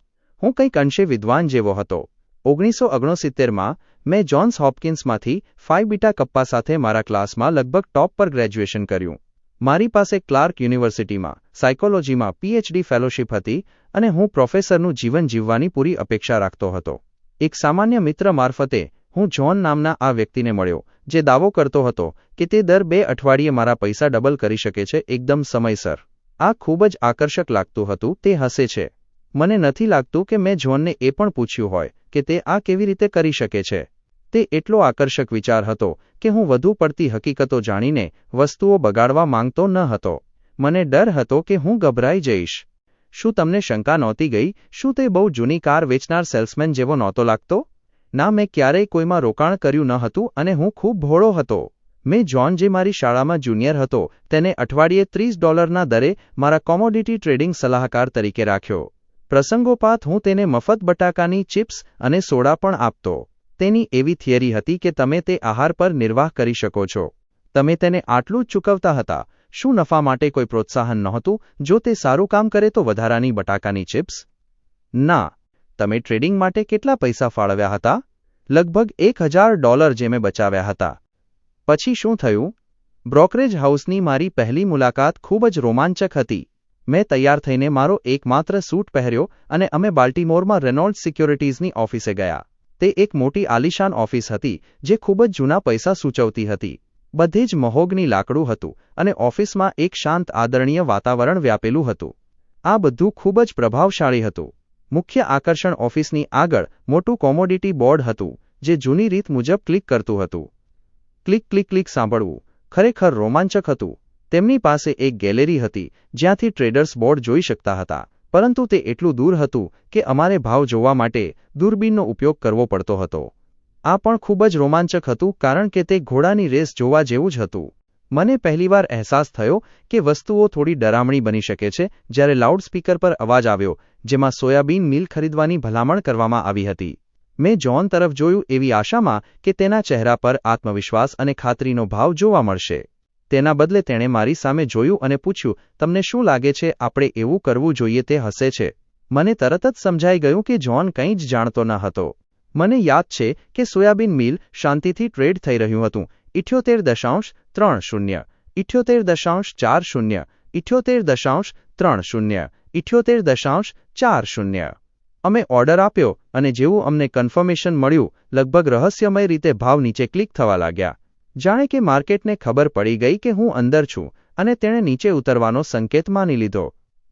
હું કંઈક અંશે વિદ્વાન જેવો હતો. 1969માં મેં જ્હોન્સ હોપકિન્સમાંથી ફાઇ બીટા કપ્પા સાથે મારા ક્લાસમાં લગભગ ટોપ પર ગ્રેજ્યુએશન કર્યું. મારી પાસે ક્લાર્ક યુનિવર્સિટીમાં સાયકોલોજીમાં પીએચડી ફેલોશિપ હતી અને હું પ્રોફેસરનું જીવન જીવવાની પૂરી અપેક્ષા રાખતો હતો. એક સામાન્ય મિત્ર મારફતે હું જ્હોન નામના આ વ્યક્તિને મળ્યો, જે દાવો કરતો હતો કે તે દર 2 અઠવાડિયે મારા પૈસા ડબલ કરી શકે છે, એકદમ સમયસર. આ ખૂબ જ આકર્ષક લાગતું હતું. તે હસે છે. મને નથી લાગતું કે મેં જ્હોનને એ પણ પૂછ્યું હોય કે તે આ કેવી રીતે કરી શકે છે. તે એટલો આકર્ષક વિચાર હતો કે હું વધુ પડતી હકીકતો જાણીને વસ્તુઓ બગાડવા માંગતો ન હતો. મને ડર હતો કે હું ગભરાઈ જઈશ. શું તમને શંકા નહોતી ગઈ? શું તે બહુ જૂની કાર વેચનાર સેલ્સમેન જેવો નહોતો લાગતો? ના, મેં ક્યારેય કોઈમાં રોકાણ કર્યું ન હતું અને હું ખૂબ ભોળો હતો. મેં જ્હોન, જે મારી શાળામાં જુનિયર હતો, તેને અઠવાડિયે $30 દરે મારા કોમોડિટી ટ્રેડિંગ સલાહકાર તરીકે રાખ્યો. પ્રસંગોપાત હું તેને મફત બટાકાની ચિપ્સ અને સોડા પણ આપતો. તેની એવી થિયરી હતી કે તમે તે આહાર પર નિર્વાહ કરી શકો છો. તમે તેને આટલું જ ચૂકવતા હતા. શું નફા માટે કોઈ પ્રોત્સાહન નહોતું? જો તે સારું કામ કરે તો વધારાની બટાકાની ચિપ્સ? ના. તમે ટ્રેડિંગ માટે કેટલા પૈસા ફાળવ્યા હતા? લગભગ $1000 જે મેં બચાવ્યા હતા. પછી શું થયું? બ્રોકરેજ હાઉસની મારી પહેલી મુલાકાત ખૂબ જ રોમાંચક હતી. મેં તૈયાર થઈને મારો એકમાત્ર સૂટ પહેર્યો અને અમે બાલ્ટીમોરમાં રેનોલ્ડ્સ સિક્યોરિટીઝની ઓફિસે ગયા. તે એક મોટી આલિશાન ઓફિસ હતી જે ખૂબ જ જૂના પૈસા સૂચવતી હતી. બધે જ મહોગની લાકડું હતું અને ઓફિસમાં એક શાંત આદરણીય વાતાવરણ વ્યાપેલું હતું. આ બધું ખૂબ જ પ્રભાવશાળી હતું. મુખ્ય આકર્ષણ ઓફિસની આગળ મોટું કોમોડિટી બોર્ડ હતું, જે જૂની રીત મુજબ ક્લિક કરતું હતું. ક્લિક ક્લિક ક્લિક સાંભળવું ખરેખર રોમાંચક હતું. તેમની પાસે એક ગેલેરી હતી જ્યાંથી ટ્રેડર્સ બોર્ડ જોઈ શકતા હતા, પરંતુ તે એટલું દૂર હતું કે અમારે ભાવ જોવા માટે દૂરબીનનો ઉપયોગ કરવો પડતો હતો. આ પણ ખૂબ જ રોમાંચક હતું કારણ કે તે ઘોડાની રેસ જોવા જેવું જ હતું. મને પહેલીવાર અહેસાસ થયો કે વસ્તુઓ થોડી ડરામણી બની શકે છે જ્યારે લાઉડસ્પીકર પર અવાજ આવ્યો જેમાં સોયાબીન મિલ ખરીદવાની ભલામણ કરવામાં આવી હતી. મેં જ્હોન તરફ જોયું એવી આશામાં કે તેના ચહેરા પર આત્મવિશ્વાસ અને ખાતરીનો ભાવ જોવા મળશે. તેના બદલે તેણે મારી સામે જોયું અને પૂછ્યું, તમને શું લાગે છે આપણે એવું કરવું જોઈએ? તે હસે છે. મને તરત જ સમજાઈ ગયું કે જ્હોન કંઈ જ જાણતો ન હતો. મને યાદ છે કે સોયાબીન મિલ શાંતિથી ટ્રેડ થઈ રહ્યું હતું. 78.30, 78.40, 78.30, 78.40. અમે ઓર્ડર આપ્યો અને જેવું અમને કન્ફર્મેશન મળ્યું, લગભગ રહસ્યમય રીતે ભાવ નીચે ક્લિક થવા લાગ્યા. જાણે કે માર્કેટને ખબર પડી ગઈ કે હું અંદર છું અને તેણે નીચે ઉતરવાનો સંકેત માની લીધો.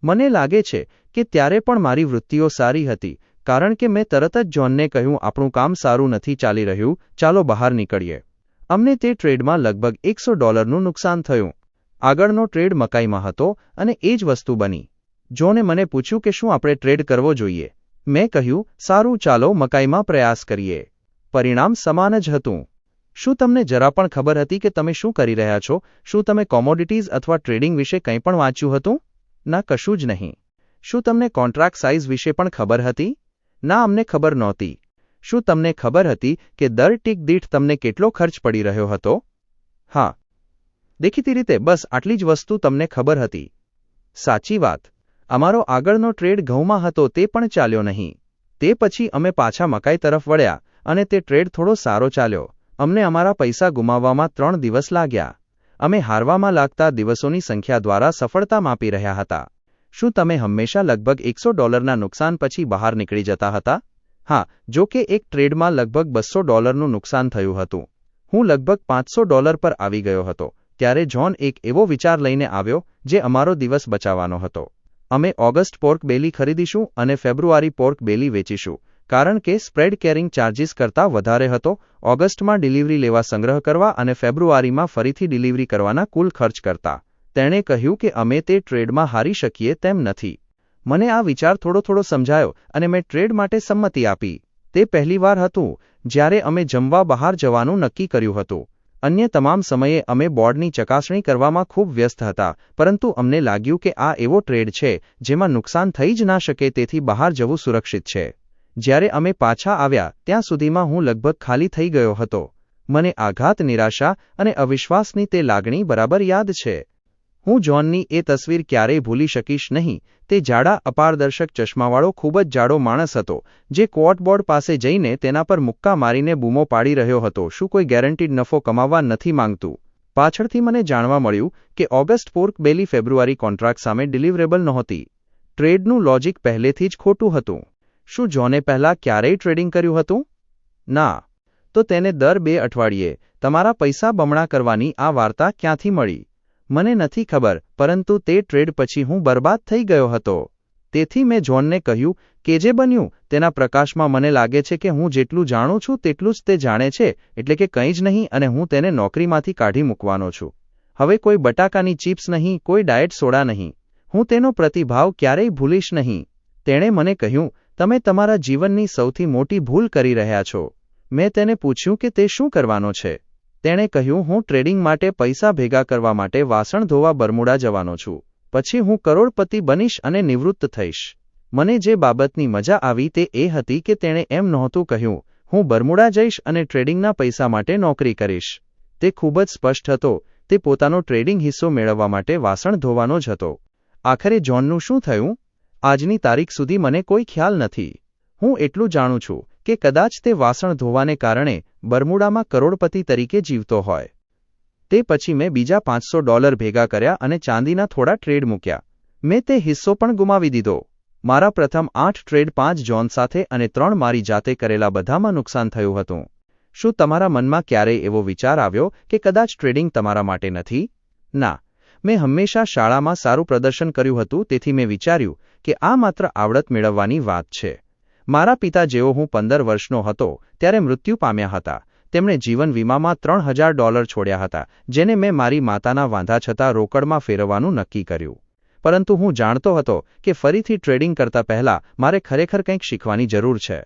મને લાગે છે કે ત્યારે પણ મારી વૃત્તિઓ સારી હતી કારણ કે મેં તરત જ જ્હોનને કહ્યું, આપણું કામ સારું નથી ચાલી રહ્યું, ચાલો બહાર નીકળીએ. અમને તે ટ્રેડમાં લગભગ $100નું નુકસાન થયું. આગળનો ટ્રેડ મકાઈમાં હતો અને એ જ વસ્તુ બની. જ્હોને મને પૂછ્યું કે શું આપણે ટ્રેડ કરવો જોઈએ. મેં કહ્યું, સારું, ચાલો મકાઈમાં પ્રયાસ કરીએ. પરિણામ સમાન જ હતું. શું તમને જરા પણ ખબર હતી કે તમે શું કરી રહ્યા છો? શું તમે કોમોડિટીઝ અથવા ટ્રેડિંગ વિશે કંઈ પણ વાંચ્યું હતું? ના, કશું જ નહીં. શું તમને કોન્ટ્રાક્ટ સાઇઝ વિશે પણ ખબર હતી? ના, અમને ખબર નહોતી. શું તમને ખબર હતી કે દર ટિક દીઠ તમને કેટલો ખર્ચ પડી રહ્યો હતો? હા. દેખીતી રીતે બસ આટલી જ વસ્તુ તમને ખબર હતી. સાચી વાત. અમારો આગળનો ટ્રેડ ઘઉંમાં હતો, તે પણ ચાલ્યો નહીં. તે પછી અમે પાછા મકાઈ તરફ વળ્યા અને તે ટ્રેડ થોડો સારો ચાલ્યો. અમને અમારા પૈસા ગુમાવવામાં 3 દિવસ લાગ્યા. અમે હારવામાં લાગતા દિવસોની સંખ્યા દ્વારા સફળતા માપી રહ્યા હતા. શું તમે હંમેશા લગભગ $100ના નુકસાન પછી બહાર નીકળી જતા હતા? હા, જો કે એક ટ્રેડમાં લગભગ $200નું નુકસાન થયું હતું. હું લગભગ $500 પર આવી ગયો હતો. ત્યારે જ્હોન એક એવો વિચાર લઈને આવ્યો જે અમારો દિવસ બચાવવાનો હતો. અમે ઓગસ્ટ પોર્ક બેલી ખરીદીશું અને ફેબ્રુઆરી પોર્ક બેલી વેચીશું. કારણ કે સ્પ્રેડ કેરિંગ ચાર્જિસ કરતાં વધારે હતો, ઓગસ્ટમાં ડિલિવરી લેવા સંગ્રહ કરવા અને ફેબ્રુઆરીમાં ફરીથી ડિલિવરી કરવાના કુલ ખર્ચ કરતા. તેણે કહ્યું કે અમે તે ટ્રેડમાં હારી શકીએ તેમ નથી. મને આ વિચાર થોડો સમજાયો અને મેં ટ્રેડ માટે સંમતિ આપી. તે પહેલીવાર હતું જ્યારે અમે જમવા બહાર જવાનું નક્કી કર્યું હતું. અન્ય તમામ સમયે અમે બોર્ડની ચકાસણી કરવામાં ખૂબ વ્યસ્ત હતા, પરંતુ અમને લાગ્યું કે આ એવો ટ્રેડ છે જેમાં નુકસાન થઈ જ ના શકે, તેથી બહાર જવું સુરક્ષિત છે. જ્યારે અમે પાછા આવ્યા ત્યાં સુધીમાં હું લગભગ ખાલી થઈ ગયો હતો. મને આઘાત, નિરાશા અને અવિશ્વાસની તે લાગણી બરાબર યાદ છે. હું જ્હોનની એ તસવીર ક્યારેય ભૂલી શકીશ નહીં. તે જાડા, અપારદર્શક ચશ્માવાળો ખૂબ જ જાડો માણસ હતો, જે ક્વોટબોર્ડ પાસે જઈને તેના પર મુક્કા મારીને બૂમો પાડી રહ્યો હતો, શું કોઈ ગેરંટીડ નફો કમાવવા નથી માંગતું? પાછળથી મને જાણવા મળ્યું કે ઓગસ્ટ પોર્ક બેલી ફેબ્રુઆરી કોન્ટ્રાક્ટ સામે ડિલિવરેબલ નહોતી. ટ્રેડનું લોજિક પહેલેથી જ ખોટું હતું. શું જ્હોને પહેલાં ક્યારેય ટ્રેડિંગ કર્યું હતું? ના. તો તેને દર 2 અઠવાડિયે તમારા પૈસા બમણા કરવાની આ વાર્તા ક્યાંથી મળી? મને નથી ખબર, પરંતુ તે ટ્રેડ પછી હું બરબાદ થઈ ગયો હતો. તેથી મેં જ્હોનને કહ્યું કે જે બન્યું તેના પ્રકાશમાં મને લાગે છે કે હું જેટલું જાણું છું તેટલું જ તે જાણે છે, એટલે કે કંઈ જ નહીં, અને હું તેને નોકરીમાંથી કાઢી મૂકવાનો છું. હવે કોઈ બટાકાની ચિપ્સ નહીં, કોઈ ડાયટ સોડા નહીં. હું તેનો પ્રતિભાવ ક્યારેય ભૂલીશ નહીં. તેણે મને કહ્યું, તમે તમારા જીવનની સૌથી મોટી ભૂલ કરી રહ્યા છો. મેં તેને પૂછ્યું કે તે શું કરવાનો છે. તેણે કહ્યું, હું ટ્રેડિંગ માટે પૈસા ભેગા કરવા માટે વાસણ ધોવા બરમુડા જવાનો છું. પછી હું કરોડપતિ બનીશ અને નિવૃત્ત થઈશ. મને જે બાબતની મજા આવી તે એ હતી કે તેણે એમ નહોતું કહ્યું, હું બરમુડા જઈશ અને ટ્રેડિંગના પૈસા માટે નોકરી કરીશ. તે ખૂબ જ સ્પષ્ટ હતો. તે પોતાનો ટ્રેડિંગ હિસ્સો મેળવવા માટે વાસણ ધોવાનો જ હતો. આખરે જ્હોનનું શું થયું? આજની તારીખ સુધી મને કોઈ ખ્યાલ નથી. હું એટલું જાણું છું કે કદાચ તે વાસણ ધોવાને કારણે બરમુડામાં કરોડપતિ તરીકે જીવતો હોય. તે પછી મેં બીજા $500 ભેગા કર્યા અને ચાંદીના થોડા ટ્રેડ મૂક્યા. મેં તે હિસ્સો પણ ગુમાવી દીધો. મારા પ્રથમ 8 ટ્રેડ 5 જ્હોન સાથે અને 3 મારી જાતે કરેલા બધામાં નુકસાન થયું હતું. શું તમારા મનમાં ક્યારેય એવો વિચાર આવ્યો કે કદાચ ટ્રેડિંગ તમારા માટે નથી? ના. મેં હંમેશા શાળામાં સારું પ્રદર્શન કર્યું હતું, તેથી મેં વિચાર્યું કે આ માત્ર આવડત મેળવવાની વાત છે. મારા પિતા, જેઓ હું 15 વર્ષનો હતો ત્યારે મૃત્યુ પામ્યા હતા, તેમણે જીવન વીમામાં $3000 છોડ્યા હતા, જેને મેં મારી માતાના વાંધા છતાં રોકડમાં ફેરવવાનું નક્કી કર્યું. પરંતુ હું જાણતો હતો કે ફરીથી ટ્રેડિંગ કરતા પહેલા મારે ખરેખર કંઈક શીખવાની જરૂર છે.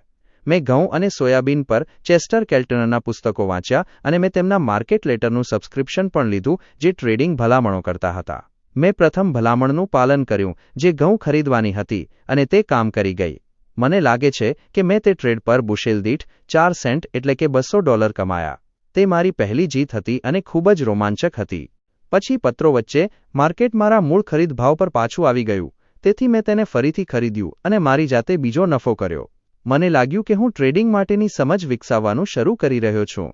મેં ઘઉં અને સોયાબીન પર ચેસ્ટર કેલ્ટનરના પુસ્તકો વાંચ્યા અને મેં તેમના માર્કેટ લેટરનું સબસ્ક્રિપ્શન પણ લીધું, જે ટ્રેડિંગ ભલામણો કરતા હતા. મેં પ્રથમ ભલામણનું પાલન કર્યું, જે ઘઉં ખરીદવાની હતી, અને તે કામ કરી ગઈ. મને લાગે છે કે મેં તે ટ્રેડ પર બુશેલ દીઠ 4 સેન્ટ એટલે કે $200 કમાયા. તે મારી પહેલી જીત હતી અને ખૂબ જ રોમાંચક હતી. પછી પત્રો વચ્ચે માર્કેટ મારા મૂળ ખરીદ ભાવ પર પાછું આવી ગયું, તેથી મેં તેને ફરીથી ખરીદ્યું અને મારી જાતે બીજો નફો કર્યો. મને લાગ્યું કે હું ટ્રેડિંગ માટેની સમજ વિકસાવવાનું શરૂ કરી રહ્યો છું.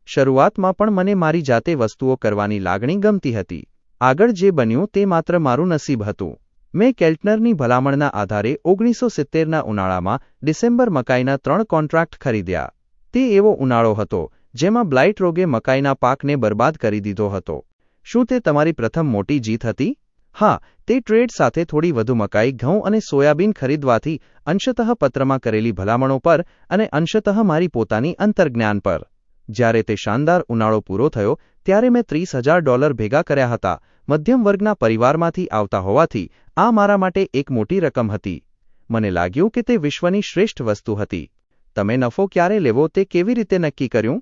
શરૂઆતમાં પણ મને મારી જાતે વસ્તુઓ કરવાની લાગણી ગમતી હતી. આગળ જે બન્યું તે માત્ર મારું નસીબ હતું. મેં કેલ્ટનરની ભલામણના આધારે 1970ના ઉનાળામાં ડિસેમ્બર મકાઈના 3 કોન્ટ્રાક્ટ ખરીદ્યા. તે એવો ઉનાળો હતો જેમાં બ્લાઇટ રોગે મકાઈના પાકને બરબાદ કરી દીધો હતો. શું તે તમારી પ્રથમ મોટી જીત હતી? હા, તે ટ્રેડ સાથે થોડી વધુ મકાઈ, ઘઉં અને સોયાબીન ખરીદવાથી, અંશતઃ પત્રમાં કરેલી ભલામણો પર અને અંશતઃ મારી પોતાની અંતર્જ્ઞાન પર. જ્યારે તે શાનદાર ઉનાળો પૂરો થયો ત્યારે મેં $30,000 ભેગા કર્યા હતા. મધ્યમ વર્ગના પરિવારમાંથી આવતા હોવાથી આ મારા માટે એક મોટી રકમ હતી. મને લાગ્યું કે તે વિશ્વની શ્રેષ્ઠ વસ્તુ હતી. તમે નફો ક્યારે લેવો તે કેવી રીતે નક્કી કર્યું?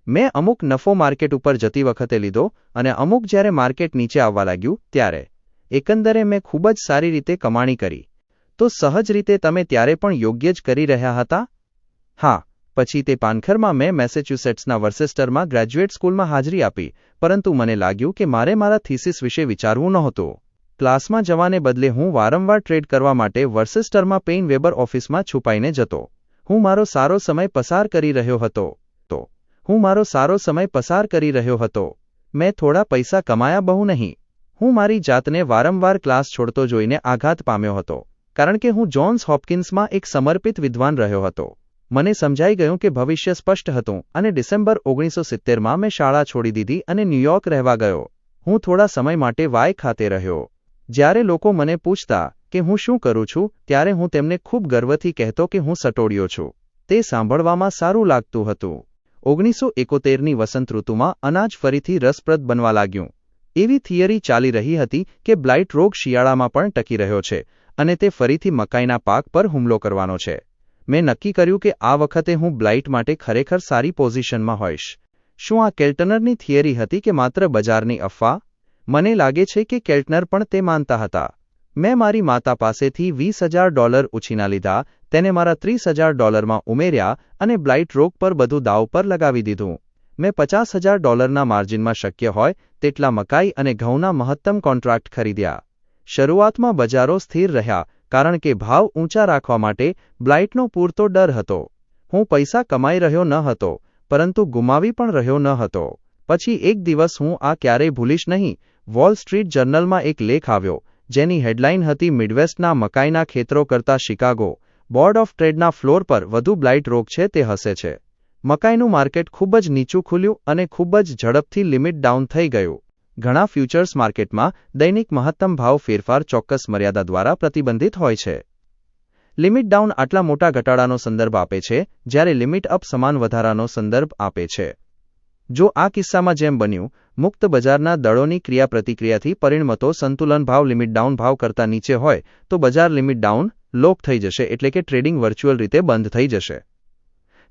મેં અમુક નફો માર્કેટ ઉપર જતી વખતે લીધો અને અમુક જ્યારે માર્કેટ નીચે આવવા લાગ્યું ત્યારે. એકંદરે મેં ખૂબ જ સારી રીતે કમાણી કરી. તો સહજ રીતે તમે ત્યારે પણ યોગ્ય જ કરી રહ્યા હતા? હા. પછી તે પાનખરમાં મેં મેસેચ્યુસેટ્સના વર્સેસ્ટરમાં ગ્રેજ્યુએટ સ્કૂલમાં હાજરી આપી, પરંતુ મને લાગ્યું કે મારે મારા થીસીસ વિશે વિચારવું નહોતું. ક્લાસમાં જવાને બદલે હું વારંવાર ટ્રેડ કરવા માટે વર્સેસ્ટરમાં પેઇન વેબર ઓફિસમાં છુપાઈને જતો. હું મારો સારો સમય પસાર કરી રહ્યો હતો. મેં થોડા પૈસા કમાયા, બહુ નહીં. હું મારી જાતને વારંવાર ક્લાસ છોડતો જોઈને આઘાત પામ્યો હતો, કારણ કે હું જોન્સ હોપકિન્સમાં એક સમર્પિત વિદ્વાન રહ્યો હતો. મને સમજાઈ ગયું કે ભવિષ્ય સ્પષ્ટ હતું અને ડિસેમ્બર 1970માં મેં શાળા છોડી દીધી અને ન્યૂયોર્ક રહેવા ગયો. હું થોડા સમય માટે વાય ખાતે રહ્યો. જ્યારે લોકો મને પૂછતા કે હું શું કરું છું ત્યારે હું તેમને ખૂબ ગર્વથી કહેતો કે હું સટોડિયો છું. તે સાંભળવામાં સારું લાગતું હતું. 1971ની વસંત ઋતુમાં અનાજ ફરીથી રસપ્રદ બનવા લાગ્યું. એવી થિયરી ચાલી રહી હતી કે બ્લાઇટ રોગ શિયાળામાં પણ ટકી રહ્યો છે અને તે ફરીથી મકાઈના પાક પર હુમલો કરવાનો છે. મેં નક્કી કર્યું કે આ વખતે હું બ્લાઇટ માટે ખરેખર સારી પોઝિશનમાં હોઈશ. શું આ કેલ્ટનરની થિયરી હતી કે માત્ર બજારની અફવા? મને લાગે છે કે કેલ્ટનર પણ તે માનતા હતા. મેં મારી માતા પાસેથી $20,000 ઉછીના લીધા, તેને મારા $30,000 ઉમેર્યા અને બ્લાઇટ રોગ પર બધું દાવ પર લગાવી દીધું. મેં $50,000 માર્જિનમાં શક્ય હોય તેટલા મકાઈ અને ઘઉંના મહત્તમ કોન્ટ્રાક્ટ ખરીદ્યા. શરૂઆતમાં બજારો સ્થિર રહ્યા કારણ કે ભાવ ઊંચા રાખવા માટે બ્લાઇટનો પૂરતો ડર હતો. હું પૈસા કમાઈ રહ્યો ન હતો, પરંતુ ગુમાવી પણ રહ્યો ન હતો. પછી એક દિવસ હું આ ક્યારેય ભૂલીશ નહીં. વોલ સ્ટ્રીટ જર્નલમાં એક લેખ આવ્યો, જેની હેડલાઇન હતી મિડવેસ્ટના મકાઈના ખેતરો કરતાં શિકાગો. બોર્ડ ઓફ ટ્રેડના ફ્લોર પર વધુ બ્લાઇટ રોગ છે તે હસે છે. મકાઈનું માર્કેટ ખૂબ જ નીચું ખુલ્યું અને ખૂબ જ ઝડપથી લિમિટ ડાઉન થઈ ગયું. ઘણા ફ્યુચર્સ માર્કેટમાં દૈનિક મહત્તમ ભાવ ફેરફાર ચોક્કસ મર્યાદા દ્વારા પ્રતિબંધિત હોય છે. લિમિટ ડાઉન આટલા મોટા ઘટાડાનો સંદર્ભ આપે છે, જ્યારે લિમિટ અપ સમાન વધારાનો સંદર્ભ આપે છે. જો આ કિસ્સામાં જેમ બન્યું, મુક્ત બજારના દળોની ક્રિયાપ્રતિક્રિયાથી પરિણમતો સંતુલન ભાવ લિમિટ ડાઉન ભાવ કરતાં નીચે હોય તો બજાર લિમિટ ડાઉન લોક થઈ જશે, એટલે કે ટ્રેડિંગ વર્ચ્યુઅલ રીતે બંધ થઈ જશે.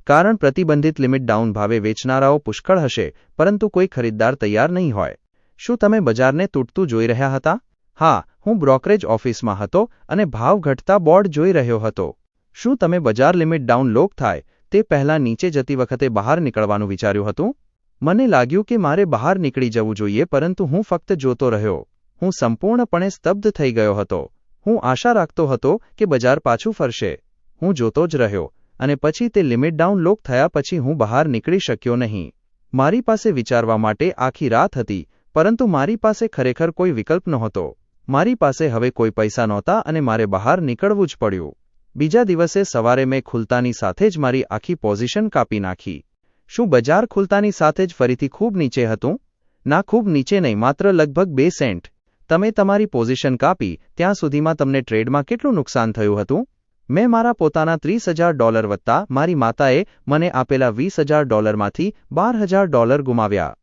કારણ પ્રતિબંધિત લિમિટ ડાઉન ભાવે વેચનારાઓ પુષ્કળ હશે, પરંતુ કોઈ ખરીદદાર તૈયાર નહીં હોય. શું તમે બજારને તૂટતું જોઈ રહ્યા હતા? હા, હું બ્રોકરેજ ઓફિસમાં હતો અને ભાવ ઘટતા બોર્ડ જોઈ રહ્યો હતો. શું તમે બજાર લિમિટ ડાઉન લોક થાય તે પહેલાં નીચે જતી વખતે બહાર નીકળવાનું વિચાર્યું હતું? મને લાગ્યું કે મારે બહાર નીકળી જવું જોઈએ, પરંતુ હું ફક્ત જોતો રહ્યો. હું સંપૂર્ણપણે સ્તબ્ધ થઈ ગયો હતો. હું આશા રાખતો હતો કે બજાર પાછું ફરશે. હું જોતો જ રહ્યો, અને પછી તે લિમિટ ડાઉન લોક થયા પછી હું બહાર નીકળી શક્યો નહીં. મારી પાસે વિચારવા માટે આખી રાત હતી, પરંતુ મારી પાસે ખરેખર કોઈ વિકલ્પ નહોતો. મારી પાસે હવે કોઈ પૈસા નહોતા અને મારે બહાર નીકળવું જ પડ્યું. બીજા દિવસે સવારે મેં ખુલતાની સાથે જ મારી આખી પોઝિશન કાપી નાખી. શું બજાર ખુલતાની સાથે જ ફરીથી ખૂબ નીચે હતું? ના, ખૂબ નીચે નહીં, માત્ર લગભગ 2 સેન્ટ. તમે તમારી પોઝિશન કાપી ત્યાં સુધીમાં તમને ટ્રેડમાં કેટલું નુકસાન થયું હતું? મેં મારા પોતાના $30,000 વત્તા મારી માતાએ મને આપેલા $20,000માંથી $12,000 ગુમાવ્યા.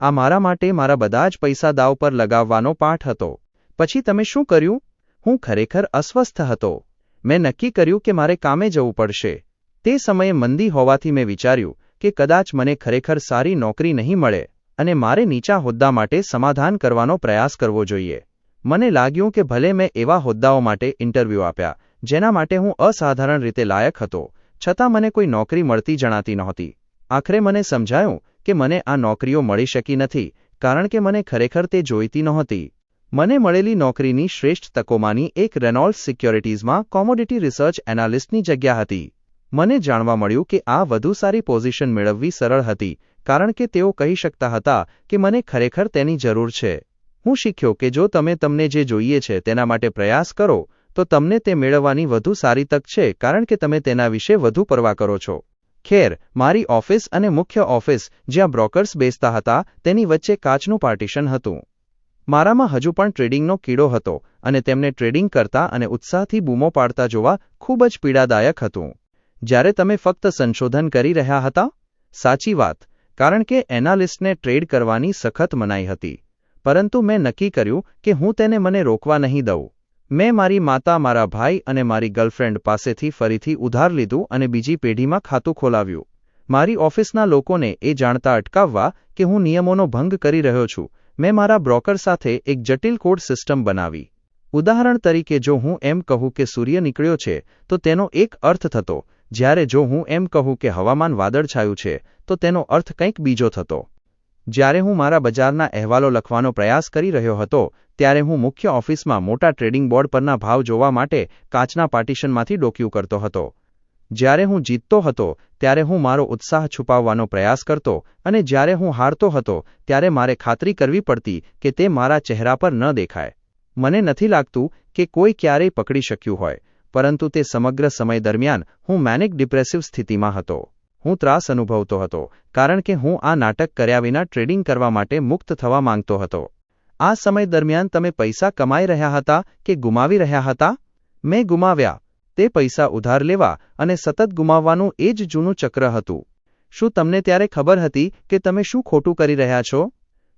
આ મારા માટે મારા બધા જ પૈસા દાવ પર લગાવવાનો પાઠ હતો. પછી તમે શું કર્યું? હું ખરેખર અસ્વસ્થ હતો. મેં નક્કી કર્યું કે મારે કામે જવું પડશે. તે સમયે મંદી હોવાથી મેં વિચાર્યું કે કદાચ મને ખરેખર સારી નોકરી નહીં મળે અને મારે નીચા હોદ્દા માટે સમાધાન કરવાનો પ્રયાસ કરવો જોઈએ. મને લાગ્યું કે ભલે મેં એવા હોદ્દાઓ માટે ઇન્ટરવ્યૂ આપ્યા જેના માટે હું અસાધારણ રીતે લાયક હતો, છતાં મને કોઈ નોકરી મળતી જણાતી નહોતી. આખરે મને સમજાયું કે મને આ નોકરીઓ મળી શકી નથી કારણ કે મને ખરેખર તે જોઈતી નહોતી. મને મળેલી નોકરીની શ્રેષ્ઠ તકોમાંની એક રેનોલ્ડ્સ સિક્યોરિટીઝમાં કોમોડિટી રિસર્ચ એનાલિસ્ટની જગ્યા હતી. મને જાણવા મળ્યું કે આ વધુ સારી પોઝિશન મેળવવી સરળ હતી કારણ કે તેઓ કહી શકતા હતા કે મને ખરેખર તેની જરૂર છે. હું શીખ્યો કે જો તમે તમને જે જોઈએ છે તેના માટે પ્રયાસ કરો તો તમને તે મેળવવાની વધુ સારી તક છે કારણ કે તમે તેના વિશે વધુ પરવા કરો છો. ખેર, મારી ઓફિસ અને મુખ્ય ઓફિસ જ્યાં બ્રોકર્સ બેસતા હતા તેની વચ્ચે કાચનું પાર્ટીશન હતું. મારામાં હજુ પણ ટ્રેડિંગનો કીડો હતો અને તેમને ટ્રેડિંગ કરતા અને ઉત્સાહથી બૂમો પાડતા જોવા ખૂબ જ પીડાદાયક હતું. જ્યારે તમે ફક્ત સંશોધન કરી રહ્યા હતા? સાચી વાત, કારણ કે એનાલિસ્ટને ટ્રેડ કરવાની સખત મનાઈ હતી. પરંતુ મેં નક્કી કર્યું કે હું તેને મને રોકવા નહીં દઉં. મેં મારી માતા, મારા ભાઈ અને મારી ગર્લફ્રેન્ડ પાસેથી ફરીથી ઉધાર લીધું અને બીજી પેઢીમાં ખાતું ખોલાવ્યું. મારી ઓફિસના લોકોને એ જાણતા અટકાવવા કે હું નિયમોનો ભંગ કરી રહ્યો છું, મેં મારા બ્રોકર સાથે એક જટિલ કોડ સિસ્ટમ બનાવી. ઉદાહરણ તરીકે, જો હું એમ કહું કે સૂર્ય નીકળ્યો છે તો તેનો એક અર્થ થતો, જ્યારે જો હું એમ કહું કે હવામાન વાદળછાયું છે તો તેનો અર્થ કંઈક બીજો થતો. જ્યારે હું મારા બજારના અહેવાલો લખવાનો પ્રયાસ કરી રહ્યો હતો ત્યારે હું મુખ્ય ઓફિસમાં મોટા ટ્રેડિંગ બોર્ડ પરના ભાવ જોવા માટે કાચના પાર્ટીશનમાંથી ડોકિયું કરતો હતો. જ્યારે હું જીતતો હતો ત્યારે હું મારો ઉત્સાહ છુપાવવાનો પ્રયાસ કરતો અને જ્યારે હું હારતો હતો ત્યારે મારે ખાતરી કરવી પડતી કે તે મારા ચહેરા પર ન દેખાય. મને નથી લાગતું કે કોઈ ક્યારેય પકડી શક્યું હોય, પરંતુ તે સમગ્ર સમય દરમિયાન હું મેનિક ડિપ્રેસિવ સ્થિતિમાં હતો. હું ત્રાસ અનુભવતો હતો કારણ કે હું આ નાટક કર્યા વિના ટ્રેડિંગ કરવા માટે મુક્ત થવા માંગતો હતો. આ સમય દરમિયાન તમે પૈસા કમાઈ રહ્યા હતા કે ગુમાવી રહ્યા હતા? મેં ગુમાવ્યા. તે પૈસા ઉધાર લેવા અને સતત ગુમાવવાનું એ જ જૂનું ચક્ર હતું. શું તમને ત્યારે ખબર હતી કે તમે શું ખોટું કરી રહ્યા છો?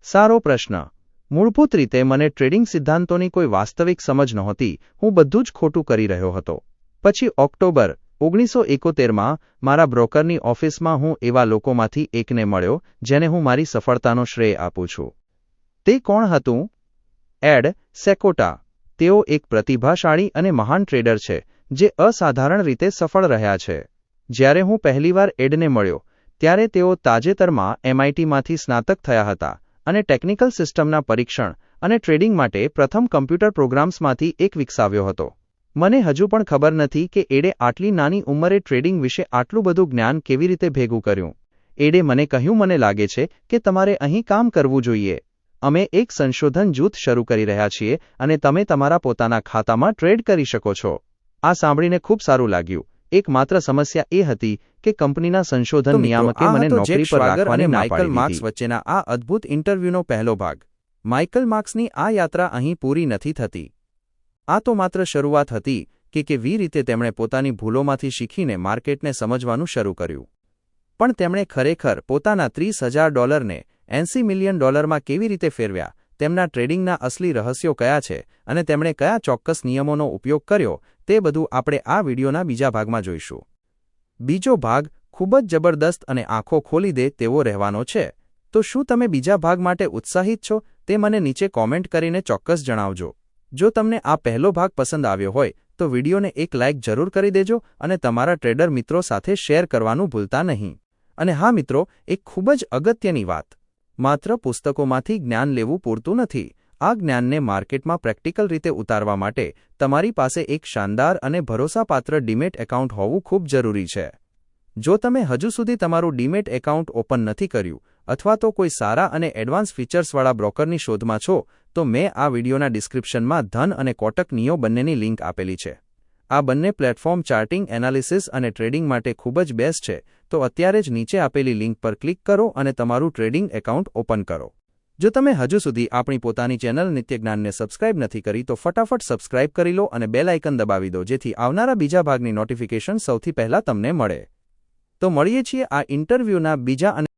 સારો પ્રશ્ન. મૂળભૂત રીતે મને ટ્રેડિંગ સિદ્ધાંતોની કોઈ વાસ્તવિક સમજ નહોતી. હું બધું જ ખોટું કરી રહ્યો હતો. પછી ઓક્ટોબર 1971માં મારા બ્રોકરની ઓફિસમાં હું એવા લોકોમાંથી એકને મળ્યો જેને હું મારી સફળતાનો શ્રેય આપું છું. તે કોણ હતું? એડ સેકોટા. તેઓ એક પ્રતિભાશાળી અને મહાન ટ્રેડર છે જે અસાધારણ રીતે સફળ રહ્યા છે. જ્યારે હું પહેલીવાર એડને મળ્યો ત્યારે તેઓ તાજેતરમાં MITમાંથી સ્નાતક થયા હતા અને ટેકનિકલ સિસ્ટમના પરીક્ષણ અને ટ્રેડિંગ માટે પ્રથમ કમ્પ્યુટર પ્રોગ્રામ્સમાંથી એક વિકસાવ્યો હતો. મને હજુ પણ ખબર નથી કે એડે આટલી નાની ઉંમરે ટ્રેડિંગ વિશે આટલું બધું જ્ઞાન કેવી રીતે ભેગું કર્યું. એડે મને કહ્યું, મને લાગે છે કે તમારે અહીં કામ કરવું જોઈએ. અમે એક સંશોધન જૂથ શરૂ કરી રહ્યા છીએ અને તમે તમારા પોતાના ખાતામાં ટ્રેડ કરી શકો છો. આ સાંભળીને ખૂબ સારું લાગ્યું. એકમાત્ર સમસ્યા એ હતી કે કંપનીના સંશોધન નિયામકે મને નોકરી પર રાખવાની ના પાડી દીધી. માર્ક્સ વચ્ચેના આ અદ્ભુત ઇન્ટરવ્યૂનો પહેલો ભાગ. માઇકલ માર્ક્સની આ યાત્રા અહીં પૂરી નથી થતી. આ તો માત્ર શરૂઆત હતી કે કેવી રીતે તેમણે પોતાની ભૂલોમાંથી શીખીને માર્કેટને સમજવાનું શરૂ કર્યું. પણ તેમણે ખરેખર પોતાના $30,000ને $80 મિલિયન કેવી રીતે ફેરવ્યા, તેમના ટ્રેડિંગના અસલી રહસ્યો કયા છે અને તેમણે કયા ચોક્કસ નિયમોનો ઉપયોગ કર્યો, તે બધું આપણે આ વિડિયોના બીજા ભાગમાં જોઈશું. બીજો ભાગ ખૂબ જ જબરદસ્ત અને આંખો ખોલી દે તેવો રહેવાનો છે. તો શું તમે બીજા ભાગ માટે ઉત્સાહિત છો? તે મને નીચે કોમેન્ટ કરીને ચોક્કસ જણાવજો. જો તમને આ પહેલો ભાગ પસંદ આવ્યો હોય તો વિડિયોને એક લાઇક જરૂર કરી દેજો અને તમારા ટ્રેડર મિત્રો સાથે શેર કરવાનું ભૂલતા નહીં. અને હા મિત્રો, એક ખૂબ જ અગત્યની વાત, માત્ર પુસ્તકોમાંથી જ્ઞાન લેવું પૂરતું નથી. આ જ્ઞાનને માર્કેટમાં પ્રેક્ટિકલ રીતે ઉતારવા માટે તમારી પાસે એક શાનદાર અને ભરોસાપાત્ર ડીમેટ એકાઉન્ટ હોવું ખૂબ જરૂરી છે. જો તમે હજુ સુધી તમારું ડીમેટ એકાઉન્ટ ઓપન નથી કર્યું અથવા તો કોઈ સારા અને એડવાન્સ ફીચર્સવાળા બ્રોકરની શોધમાં છો તો મેં આ વિડિયોના ડિસ્ક્રિપ્શનમાં ધન અને કોટક નિયો બંનેની લિંક આપેલી છે. આ બંને પ્લેટફોર્મ ચાર્ટિંગ, એનાલિસિસ અને ટ્રેડિંગ માટે ખૂબ જ બેસ્ટ છે. તો અત્યારે જ નીચે આપેલી લિંક પર ક્લિક કરો અને તમારું ટ્રેડિંગ એકાઉન્ટ ઓપન કરો. જો તમે હજુ સુધી આપણી પોતાની ચેનલ નિત્ય જ્ઞાનને સબસ્ક્રાઇબ નથી કરી તો ફટાફટ સબસ્ક્રાઇબ કરી લો અને બેલ આઇકન દબાવી દો જેથી આવનારા બીજા ભાગની નોટિફિકેશન સૌથી પહેલા તમને મળે. તો મળીએ છીએ આ ઇન્ટરવ્યૂના બીજા અને